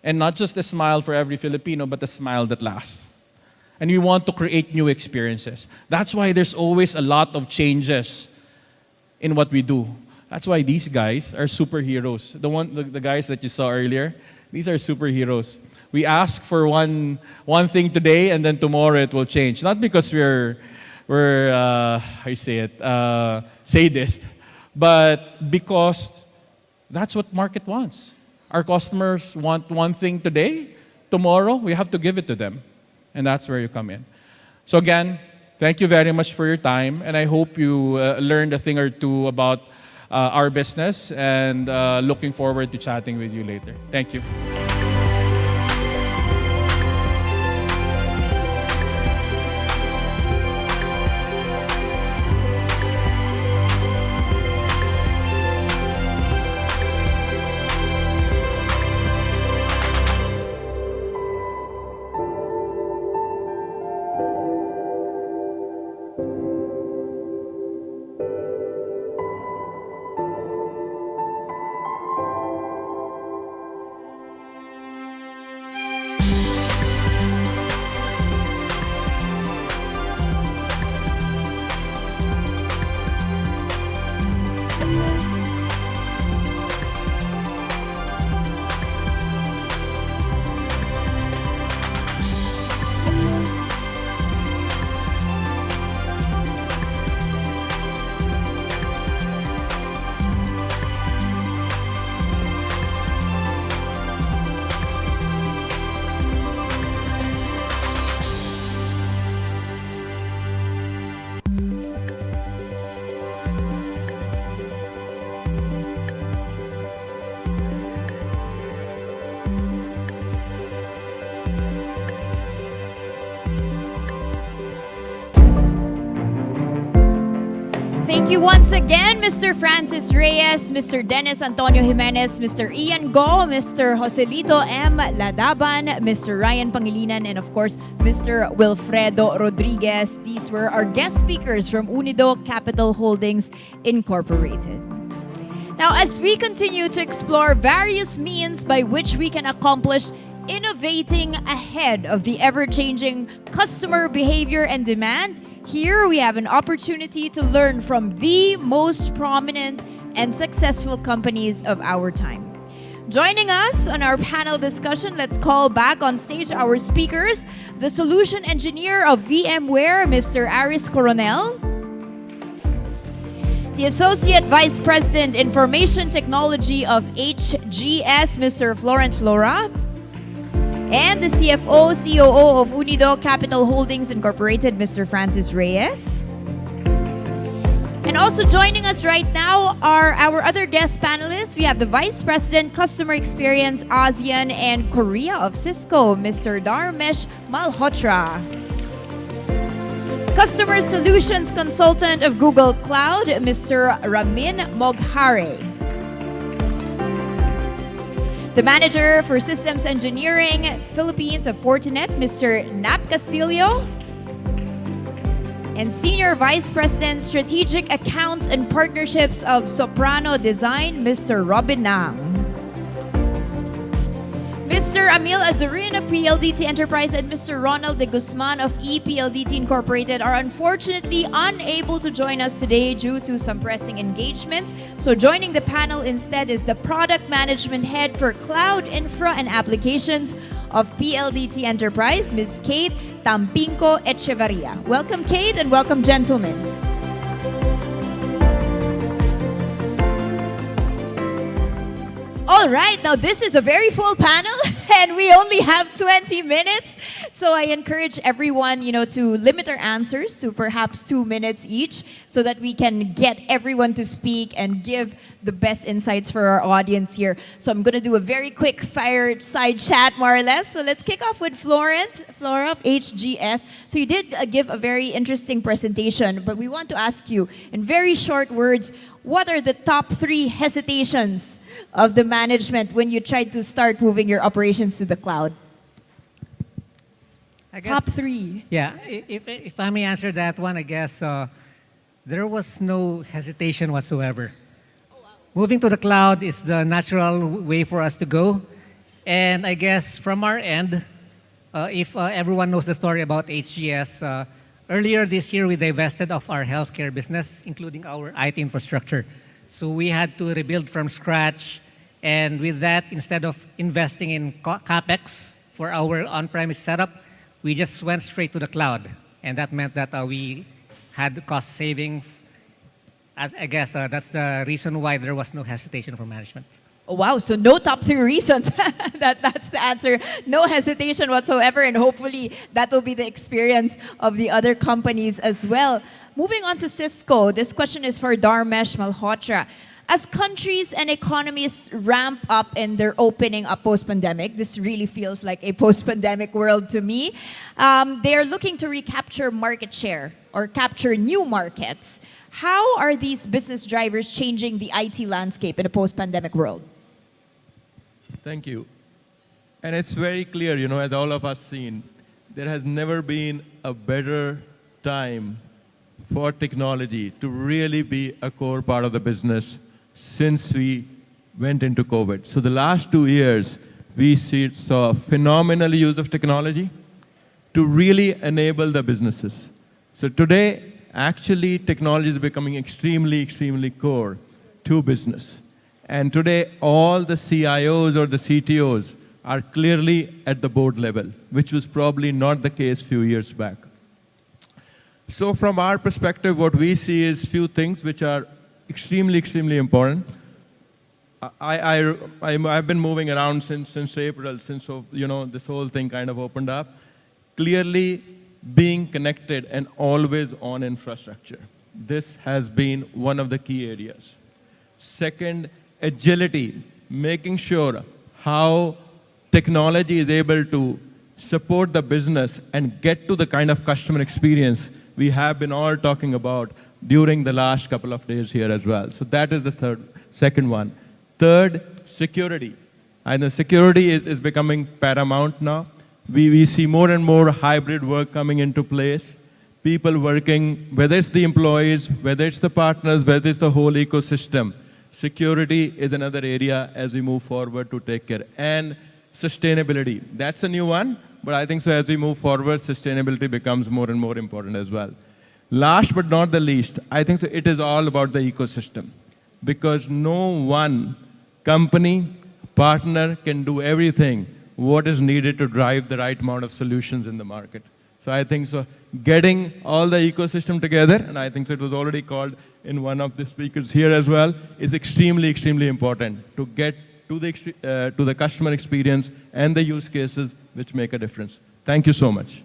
and not just a smile for every Filipino, but a smile that lasts. And we want to create new experiences. That's why there's always a lot of changes in what we do. That's why these guys are superheroes. The guys that you saw earlier, these are superheroes. We ask for one thing today, and then tomorrow it will change. Not because we're how you say it, sadist, but because that's what market wants. Our customers want one thing today, tomorrow we have to give it to them. And that's where you come in. So again, thank you very much for your time, and I hope you learned a thing or two about our business, and looking forward to chatting with you later. Thank you. Thank you once again, Mr. Francis Reyes, Mr. Dennis Antonio Jimenez, Mr. Ian Go, Mr. Joselito M. Ladaban, Mr. Ryan Pangilinan, and of course, Mr. Wilfredo Rodriguez. These were our guest speakers from Unido Capital Holdings Incorporated. Now, as we continue to explore various means by which we can accomplish innovating ahead of the ever-changing customer behavior and demand, here we have an opportunity to learn from the most prominent and successful companies of our time. Joining us on our panel discussion, let's call back on stage our speakers, the solution engineer of VMware, Mr. Aris Coronel, the Associate Vice President Information Technology of HGS, Mr. Florent Flora, and the CFO, COO of Unido Capital Holdings Incorporated, Mr. Francis Reyes. And also joining us right now are our other guest panelists. We have the Vice President, Customer Experience, ASEAN and Korea of Cisco, Mr. Dharmesh Malhotra. Customer Solutions Consultant of Google Cloud, Mr. Ramin Moghare. The Manager for Systems Engineering, Philippines of Fortinet, Mr. Nap Castillo. And Senior Vice President, Strategic Accounts and Partnerships of Soprano Design, Mr. Robin Nang. Mr. Emil Azurin of PLDT Enterprise and Mr. Ronald de Guzman of ePLDT Incorporated are unfortunately unable to join us today due to some pressing engagements. So joining the panel instead is the Product Management Head for Cloud Infra and Applications of PLDT Enterprise, Ms. Kate Tampinco Echevarria. Welcome, Kate, and welcome, gentlemen. All right, now this is a very full panel and we only have 20 minutes. So I encourage everyone, to limit our answers to perhaps 2 minutes each so that we can get everyone to speak and give the best insights for our audience here. So I'm going to do a very quick fireside chat, more or less. So let's kick off with Flora of HGS. So you did give a very interesting presentation, but we want to ask you in very short words, what are the top 3 hesitations of the management when you try to start moving your operations to the cloud? Top 3. Yeah, if I may answer that one, I guess there was no hesitation whatsoever. Moving to the cloud is the natural way for us to go. And I guess from our end, if everyone knows the story about HGS, earlier this year, we divested of our healthcare business, including our IT infrastructure. So we had to rebuild from scratch. And with that, instead of investing in CapEx for our on-premise setup, we just went straight to the cloud. And that meant that we had cost savings. I guess that's the reason why there was no hesitation from management. Oh, wow, so no top 3 reasons. That's the answer. No hesitation whatsoever, and hopefully that will be the experience of the other companies as well. Moving on to Cisco, this question is for Dharmesh Malhotra. As countries and economies ramp up and they're opening up post-pandemic, this really feels like a post-pandemic world to me, they are looking to recapture market share or capture new markets. How are these business drivers changing the IT landscape in a post-pandemic world? Thank you. And it's very clear, as all of us seen, there has never been a better time for technology to really be a core part of the business since we went into COVID. So the last 2 years, we saw a phenomenal use of technology to really enable the businesses. So today, actually, technology is becoming extremely, extremely core to business. And today, all the CIOs or the CTOs are clearly at the board level, which was probably not the case a few years back. So from our perspective, what we see is few things which are extremely, extremely important. I've been moving around since April, since this whole thing kind of opened up. Clearly, being connected and always on infrastructure. This has been one of the key areas. Second, agility, making sure how technology is able to support the business and get to the kind of customer experience we have been all talking about during the last couple of days here as well. So that is the second one. Third, security. I know security is becoming paramount now. We see more and more hybrid work coming into place. People working, whether it's the employees, whether it's the partners, whether it's the whole ecosystem. Security is another area as we move forward to take care. And sustainability, that's a new one, but I think so as we move forward, sustainability becomes more and more important as well. Last but not the least, I think so it is all about the ecosystem, because no one company, partner can do everything what is needed to drive the right amount of solutions in the market. So I think so getting all the ecosystem together, and I think so it was already called in one of the speakers here as well, is extremely, extremely important to get to the customer experience and the use cases which make a difference. Thank you so much.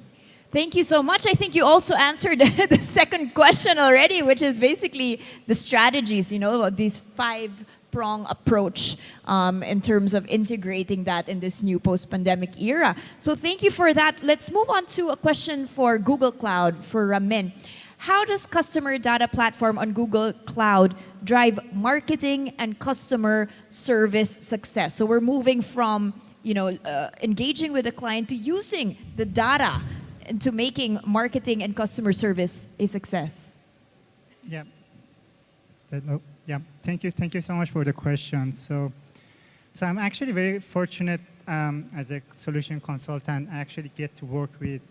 Thank you so much. I think you also answered the second question already, which is basically the strategies, these 5-prong approach in terms of integrating that in this new post-pandemic era. So thank you for that. Let's move on to a question for Google Cloud, for Ramin. How does customer data platform on Google Cloud drive marketing and customer service success? So we're moving from, engaging with the client to using the data into making marketing and customer service a success. Yeah. Hello. Yeah. Thank you so much for the question. So I'm actually very fortunate as a solution consultant. I actually get to work with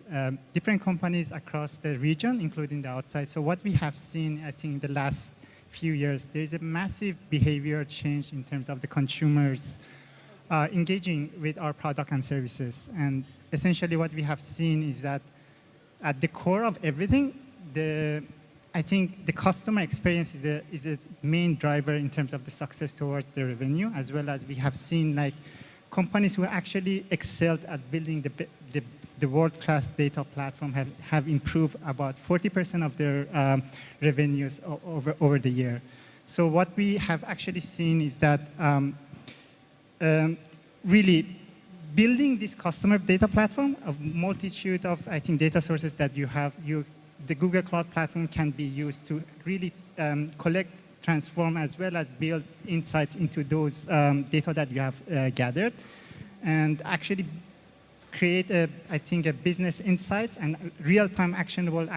different companies across the region, including the outside. So what we have seen, I think, the last few years, there is a massive behavioral change in terms of the consumers engaging with our product and services. And essentially what we have seen is that at the core of everything, I think the customer experience is the main driver in terms of the success towards the revenue, as well as we have seen like companies who actually excelled at building the world-class data platform have improved about 40% of their revenues over the year. So what we have actually seen is that really building this customer data platform, a multitude of, I think, data sources that you have, the Google Cloud Platform can be used to really collect, transform, as well as build insights into those data that you have gathered, and actually create, I think, a business insights and real-time actionable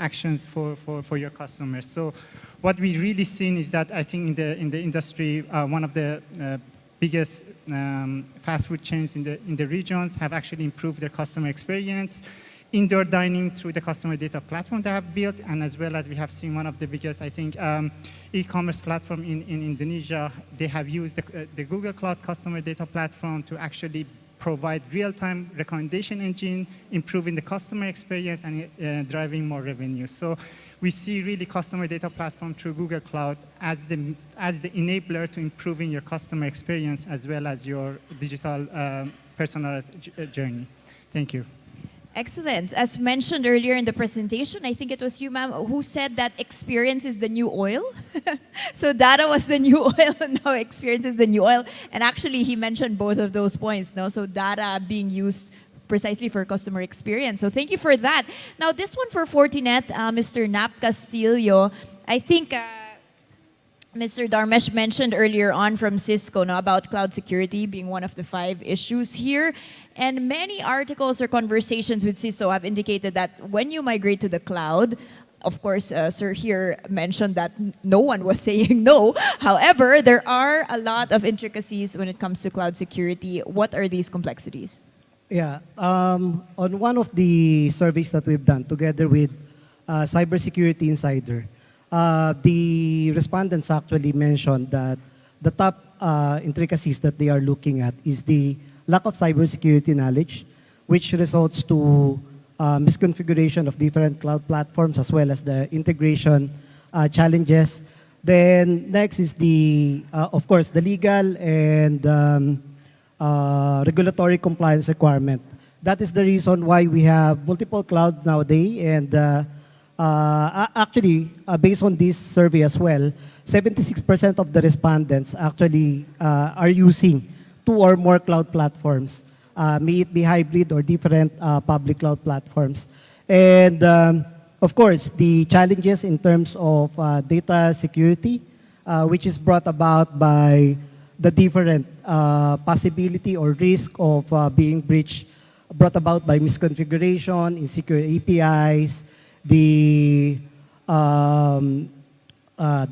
actions for your customers. So what we really seen is that I think in the industry, one of the biggest fast food chains in the regions have actually improved their customer experience, indoor dining through the customer data platform they have built, and as well as we have seen one of the biggest, I think, e-commerce platform in Indonesia. They have used the Google Cloud customer data platform to actually provide real-time recommendation engine, improving the customer experience and driving more revenue. So we see really customer data platform through Google Cloud as the enabler to improving your customer experience as well as your digital personalized journey. Thank you. Excellent. As mentioned earlier in the presentation, I think it was you, ma'am, who said that experience is the new oil. So data was the new oil, and now experience is the new oil. And actually, he mentioned both of those points. No? So data being used precisely for customer experience. So thank you for that. Now, this one for Fortinet, Mr. Nap Castillo, I think Mr. Dharmesh mentioned earlier on from Cisco about cloud security being one of the 5 issues here. And many articles or conversations with CISO have indicated that when you migrate to the cloud, of course, Sir here mentioned that no one was saying no. However, there are a lot of intricacies when it comes to cloud security. What are these complexities? Yeah, on one of the surveys that we've done together with Cybersecurity Insider, the respondents actually mentioned that the top intricacies that they are looking at is the lack of cybersecurity knowledge, which results to misconfiguration of different cloud platforms as well as the integration challenges. Then next is the, of course, the legal and regulatory compliance requirement. That is the reason why we have multiple clouds nowadays, and actually, based on this survey as well, 76% of the respondents actually are using 2 or more cloud platforms, may it be hybrid or different public cloud platforms. And of course, the challenges in terms of data security, which is brought about by the different possibility or risk of being breached, brought about by misconfiguration, insecure APIs, the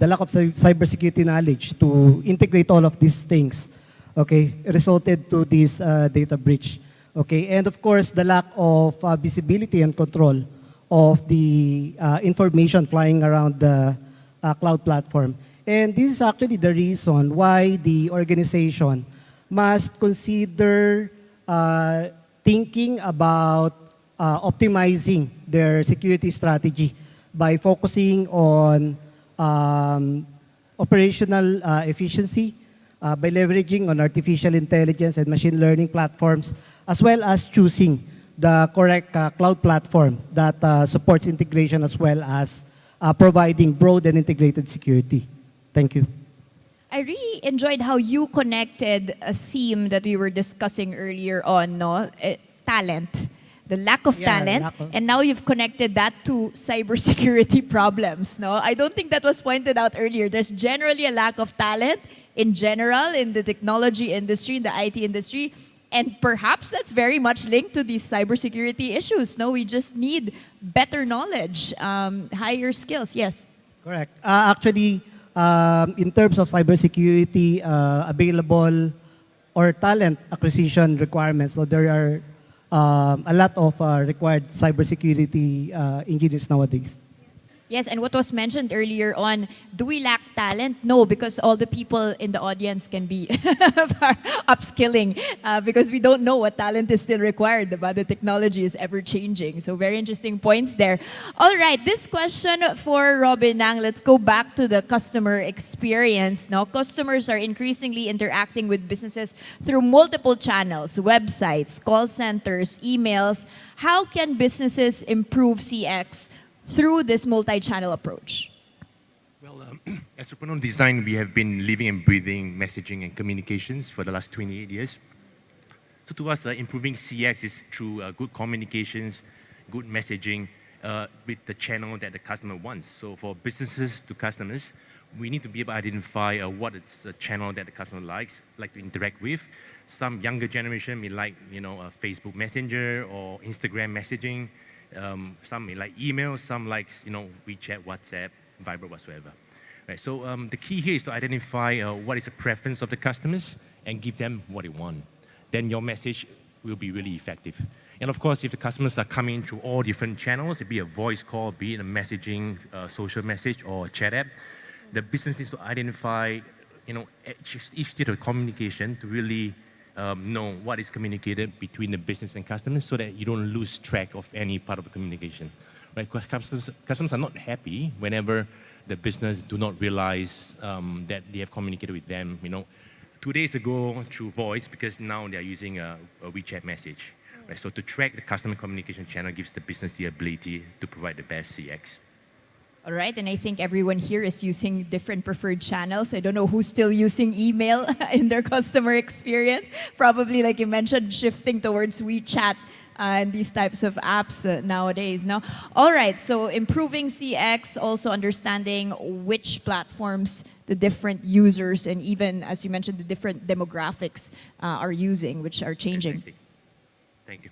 lack of cybersecurity knowledge to integrate all of these things, okay, resulted to this data breach. Okay, and of course, the lack of visibility and control of the information flying around the cloud platform. And this is actually the reason why the organization must consider thinking about optimizing their security strategy by focusing on operational efficiency, by leveraging on artificial intelligence and machine learning platforms, as well as choosing the correct cloud platform that supports integration as well as providing broad and integrated security. Thank you. I really enjoyed how you connected a theme that we were discussing earlier on, no? Talent. The lack of talent, and now you've connected that to cybersecurity problems, no? I don't think that was pointed out earlier. There's generally a lack of talent in general in the technology industry, in the IT industry, and perhaps that's very much linked to these cybersecurity issues, no? We just need better knowledge, higher skills, yes. Correct. Actually, in terms of cybersecurity, available or talent acquisition requirements, so there are a lot of required cybersecurity engineers nowadays. Yes, and what was mentioned earlier on, do we lack talent? No, because all the people in the audience can be upskilling because we don't know what talent is still required, but the technology is ever changing. So very interesting points there. All right, this question for Robin Nang, let's go back to the customer experience. Now, customers are increasingly interacting with businesses through multiple channels, websites, call centers, emails. How can businesses improve CX through this multi-channel approach? Well, as Coronel Design, we have been living and breathing messaging and communications for the last 28 years. So to us, improving CX is through good communications, good messaging with the channel that the customer wants. So for businesses to customers, we need to be able to identify what is the channel that the customer likes, like to interact with. Some younger generation may like, Facebook Messenger or Instagram messaging. Some may like email, some likes, WeChat, WhatsApp, Viber, whatsoever. Right, so the key here is to identify what is the preference of the customers and give them what they want. Then your message will be really effective. And of course, if the customers are coming through all different channels, it be a voice call, be it a messaging, social message, or a chat app, the business needs to identify, each state of communication to really know what is communicated between the business and customers so that you don't lose track of any part of the communication. Right? Because customers are not happy whenever the business do not realize that they have communicated with them, 2 days ago through voice because now they are using a WeChat message. Right? So to track the customer communication channel gives the business the ability to provide the best CX. All right, and I think everyone here is using different preferred channels. I don't know who's still using email in their customer experience. Probably, like you mentioned, shifting towards WeChat and these types of apps nowadays. No? All right, so improving CX, also understanding which platforms the different users and even, as you mentioned, the different demographics are using, which are changing. Exactly. Thank you.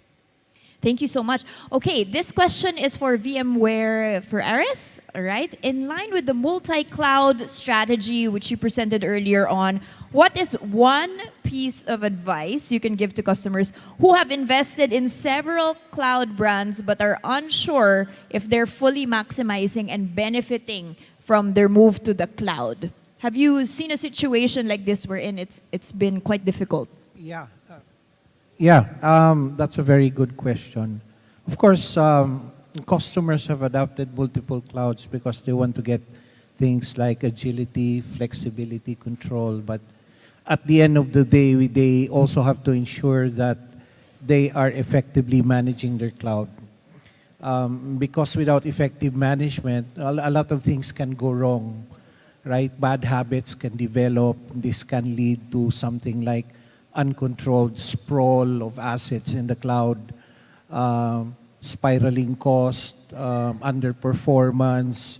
Thank you so much. Okay, this question is for VMware for Aris, all right? In line with the multi-cloud strategy which you presented earlier on, what is one piece of advice you can give to customers who have invested in several cloud brands but are unsure if they're fully maximizing and benefiting from their move to the cloud? Have you seen a situation like this wherein it's been quite difficult? That's a very good question. Of course, customers have adopted multiple clouds because they want to get things like agility, flexibility, control. But at the end of the day, they also have to ensure that they are effectively managing their cloud. Because without effective management, a lot of things can go wrong, right? Bad habits can develop. This can lead to something like uncontrolled sprawl of assets in the cloud. spiraling cost, underperformance,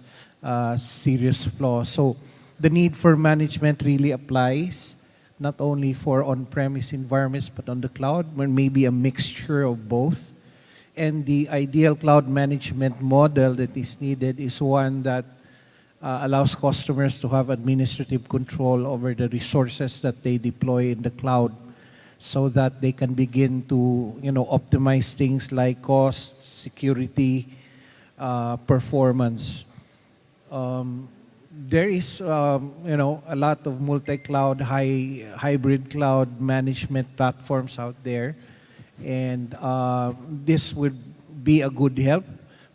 serious flaws. So the need for management really applies, not only for on-premise environments, but on the cloud, where maybe a mixture of both. And the ideal cloud management model that is needed is one that allows customers to have administrative control over the resources that they deploy in the cloud, so that they can begin to, optimize things like cost, security, performance. There is, a lot of multi-cloud, hybrid cloud management platforms out there, and this would be a good help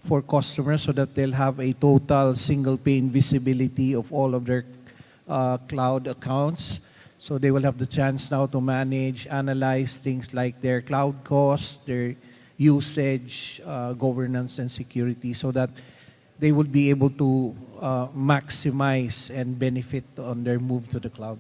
for customers so that they'll have a total single pane visibility of all of their cloud accounts. So they will have the chance now to manage, analyze things like their cloud costs, their usage, governance, and security, so that they would be able to maximize and benefit on their move to the cloud.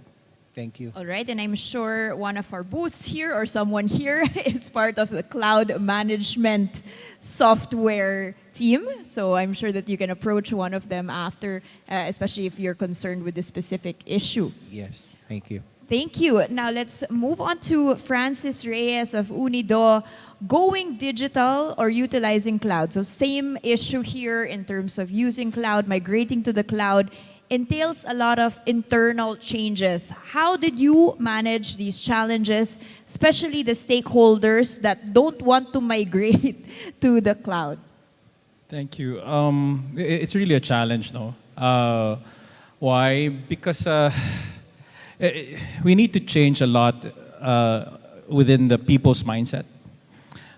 Thank you. All right, and I'm sure one of our booths here or someone here is part of the cloud management software team. So I'm sure that you can approach one of them after, especially if you're concerned with this specific issue. Yes, thank you. Thank you. Now let's move on to Francis Reyes of Unido. Going digital or utilizing cloud. So same issue here in terms of using cloud, migrating to the cloud entails a lot of internal changes. How did you manage these challenges, especially the stakeholders that don't want to migrate to the cloud? Thank you. It's really a challenge, no? Why? Because we need to change a lot within the people's mindset.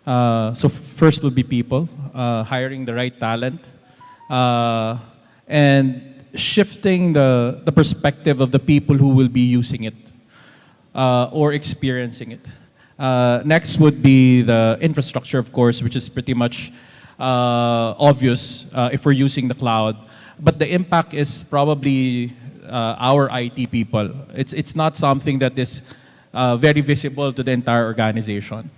So first would be people, hiring the right talent, and shifting the perspective of the people who will be using it or experiencing it. Next would be the infrastructure, of course, which is pretty much obvious if we're using the cloud. But the impact is probably our IT people. It's not something that is very visible to the entire organization.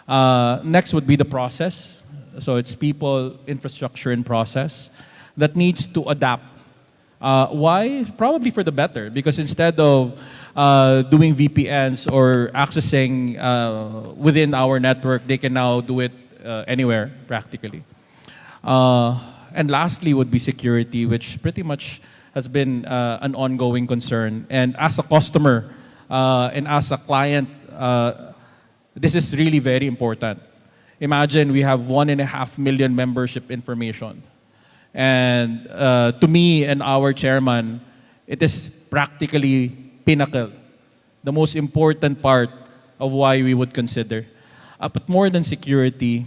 Next would be the process. So it's people, infrastructure, and process that needs to adapt. Why? Probably for the better, because instead of doing VPNs or accessing within our network, they can now do it anywhere, practically. And lastly would be security, which pretty much has been an ongoing concern. And as a customer and as a client, this is really very important. Imagine we have 1.5 million membership information. And to me and our chairman, it is practically pinnacle, the most important part of why we would consider. But more than security,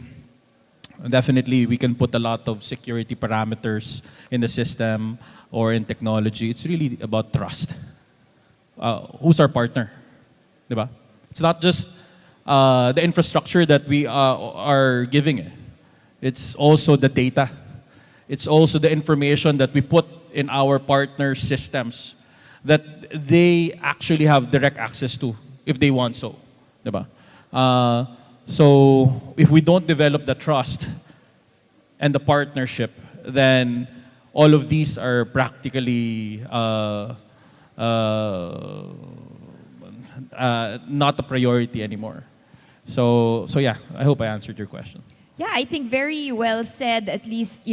definitely we can put a lot of security parameters in the system or in technology. It's really about trust. Who's our partner? Diba? It's not just the infrastructure that we are giving it. It's also the data. It's also the information that we put in our partner systems that they actually have direct access to if they want so. Diba? So if we don't develop the trust and the partnership, then all of these are practically not a priority anymore. So yeah, I hope I answered your question. Yeah, I think very well said. At least,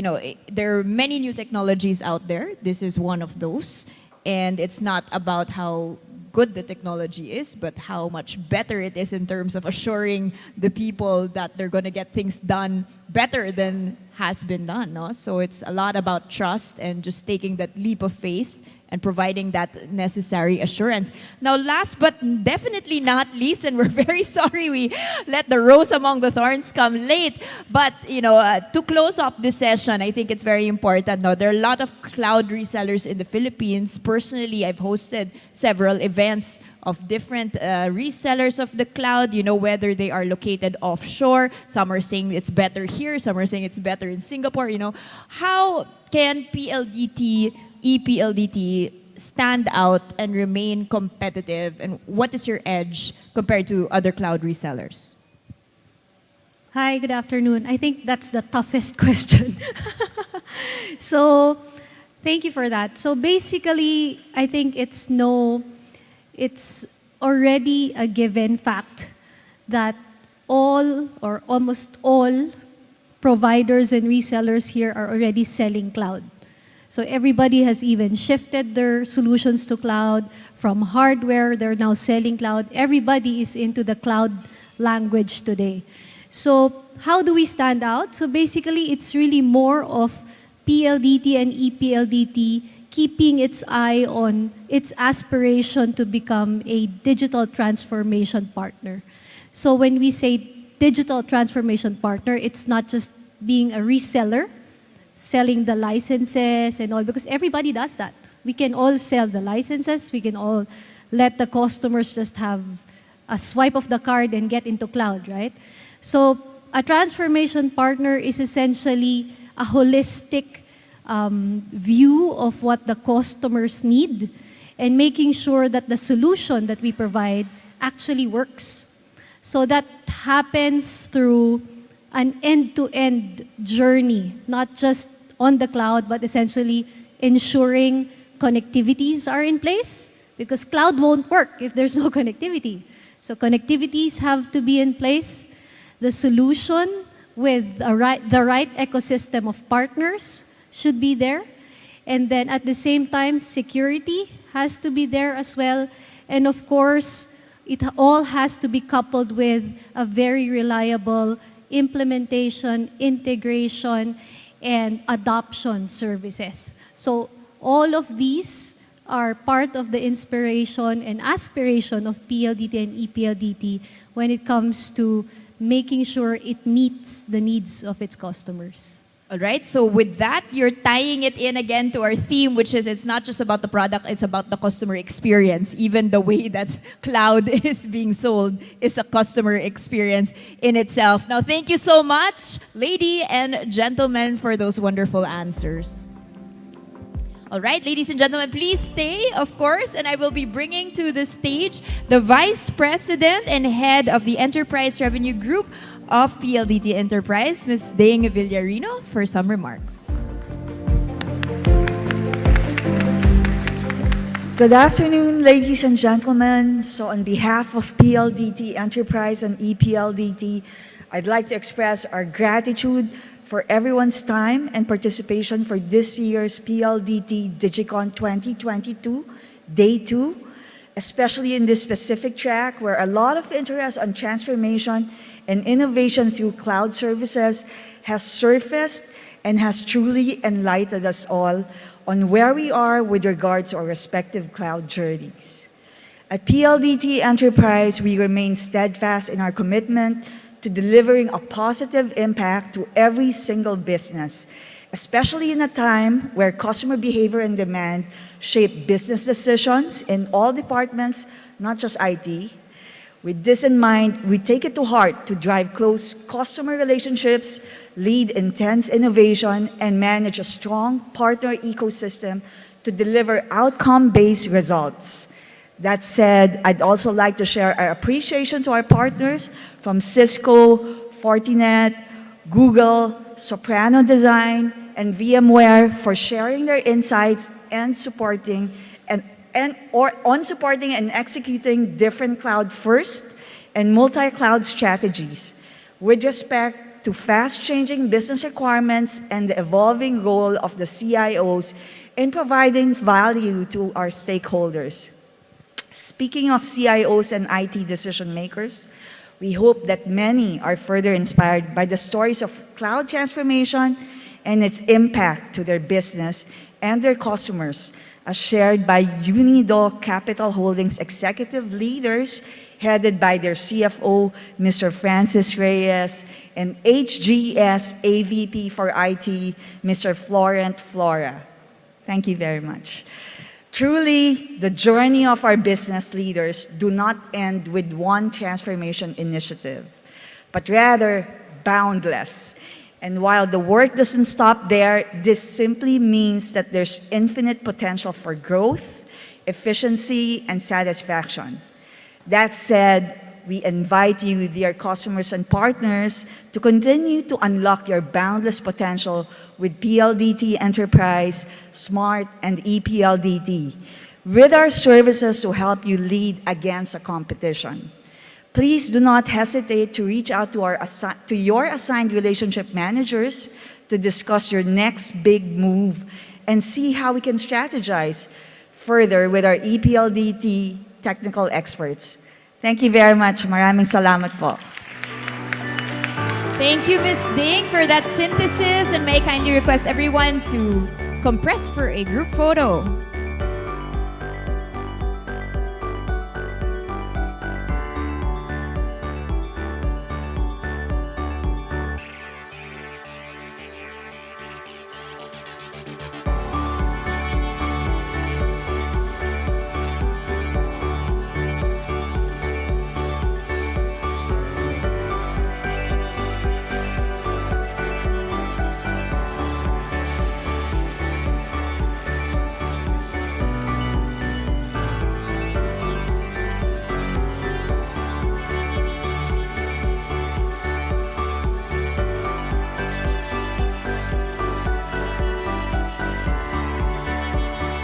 there are many new technologies out there. This is one of those. And it's not about how good the technology is, but how much better it is in terms of assuring the people that they're going to get things done better than has been done. No? So it's a lot about trust and just taking that leap of faith and providing that necessary assurance. Now, last but definitely not least, and we're very sorry we let the rose among the thorns come late, but to close off this session, I think it's very important. No, there are a lot of cloud resellers in the Philippines. Personally, I've hosted several events of different resellers of the cloud, whether they are located offshore. Some are saying it's better here, some are saying it's better in Singapore. How can PLDT, ePLDT stand out and remain competitive, and what is your edge compared to other cloud resellers? Hi, good afternoon. I think that's the toughest question. So, thank you for that. So basically, I think it's already a given fact that all or almost all providers and resellers here are already selling cloud. So everybody has even shifted their solutions to cloud. From hardware, they're now selling cloud. Everybody is into the cloud language today. So how do we stand out? So basically, it's really more of PLDT and ePLDT keeping its eye on its aspiration to become a digital transformation partner. So when we say digital transformation partner, it's not just being a reseller, selling the licenses and all, because everybody does that. We can all sell the licenses, we can all let the customers just have a swipe of the card and get into cloud, right? So a transformation partner is essentially a holistic view of what the customers need and making sure that the solution that we provide actually works. So that happens through an end-to-end journey, not just on the cloud, but essentially ensuring connectivities are in place, because cloud won't work if there's no connectivity. So connectivities have to be in place. The solution with the right ecosystem of partners should be there. And then at the same time, security has to be there as well. And of course, it all has to be coupled with a very reliable implementation, integration, and adoption services. So all of these are part of the inspiration and aspiration of PLDT and ePLDT when it comes to making sure it meets the needs of its customers. All right, so with that, you're tying it in again to our theme, which is it's not just about the product, it's about the customer experience. Even the way that cloud is being sold is a customer experience in itself. Now, thank you so much, lady and gentlemen, for those wonderful answers. All right, ladies and gentlemen, please stay, of course, and I will be bringing to the stage the Vice President and Head of the Enterprise Revenue Group of PLDT Enterprise, Ms. Ding Villarino, for some remarks. Good afternoon, ladies and gentlemen. So on behalf of PLDT Enterprise and ePLDT, I'd like to express our gratitude for everyone's time and participation for this year's PLDT DigiCon 2022, Day 2, especially in this specific track where a lot of interest on transformation and innovation through cloud services has surfaced and has truly enlightened us all on where we are with regards to our respective cloud journeys. At PLDT Enterprise, we remain steadfast in our commitment to delivering a positive impact to every single business, especially in a time where customer behavior and demand shape business decisions in all departments, not just IT. With this in mind, we take it to heart to drive close customer relationships, lead intense innovation, and manage a strong partner ecosystem to deliver outcome-based results. That said, I'd also like to share our appreciation to our partners from Cisco, Fortinet, Google, Soprano Design, and VMware for sharing their insights and supporting and executing different cloud-first and multi-cloud strategies with respect to fast-changing business requirements and the evolving role of the CIOs in providing value to our stakeholders. Speaking of CIOs and IT decision makers, we hope that many are further inspired by the stories of cloud transformation and its impact to their business and their customers, as shared by Unido Capital Holdings executive leaders headed by their CFO, Mr. Francis Reyes, and HGS AVP for IT, Mr. Florent Flora. Thank you very much. Truly, the journey of our business leaders do not end with one transformation initiative, but rather boundless. And while the work doesn't stop there, this simply means that there's infinite potential for growth, efficiency, and satisfaction. That said, we invite you, dear customers and partners, to continue to unlock your boundless potential with PLDT Enterprise, Smart, and ePLDT, with our services to help you lead against the competition. Please do not hesitate to reach out to your assigned relationship managers to discuss your next big move and see how we can strategize further with our ePLDT technical experts. Thank you very much. Maraming salamat po. Thank you, Ms. Ding, for that synthesis, and may I kindly request everyone to compress for a group photo.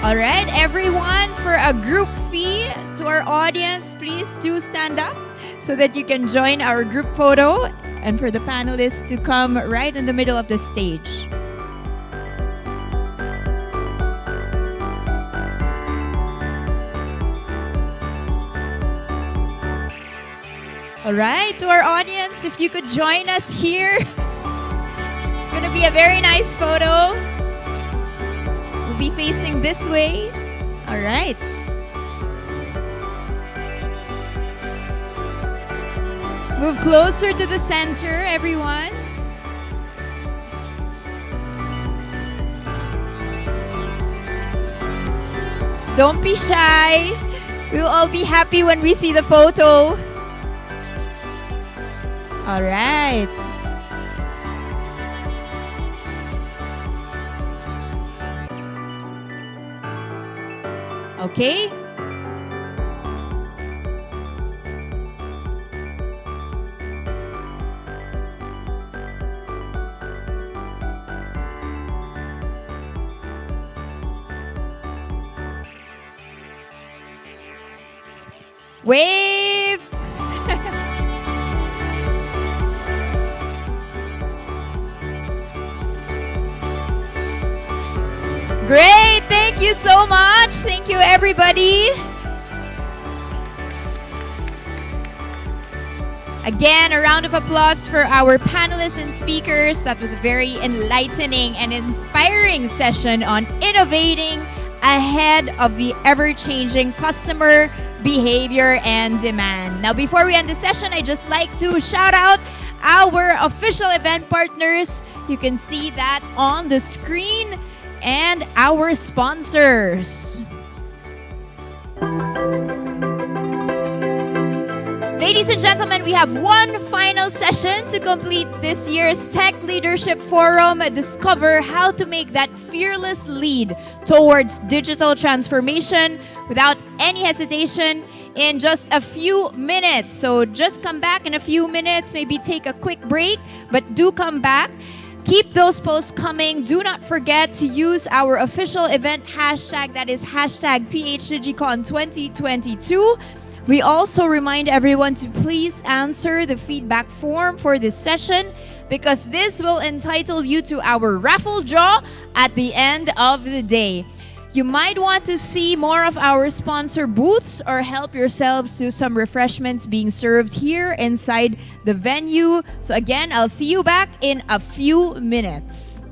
All right, everyone, for a group fee to our audience, please do stand up so that you can join our group photo, and for the panelists to come right in the middle of the stage. All right, to our audience, if you could join us here. It's going to be a very nice photo. Be facing this way. All right. Move closer to the center, everyone. Don't be shy. We'll all be happy when we see the photo. All right. Okay? Wave! Great! Thank you so much. Thank you, everybody. Again, a round of applause for our panelists and speakers. That was a very enlightening and inspiring session on innovating ahead of the ever-changing customer behavior and demand. Now, before we end the session, I'd just like to shout out our official event partners. You can see that on the screen. And our sponsors. Ladies and gentlemen, we have one final session to complete this year's Tech Leadership Forum. Discover how to make that fearless lead towards digital transformation without any hesitation in just a few minutes. So just come back in a few minutes, maybe take a quick break, but do come back. Keep those posts coming. Do not forget to use our official event hashtag, that is hashtag PHDigiCon 2022. We also remind everyone to please answer the feedback form for this session, because this will entitle you to our raffle draw at the end of the day. You might want to see more of our sponsor booths or help yourselves to some refreshments being served here inside the venue. So again, I'll see you back in a few minutes.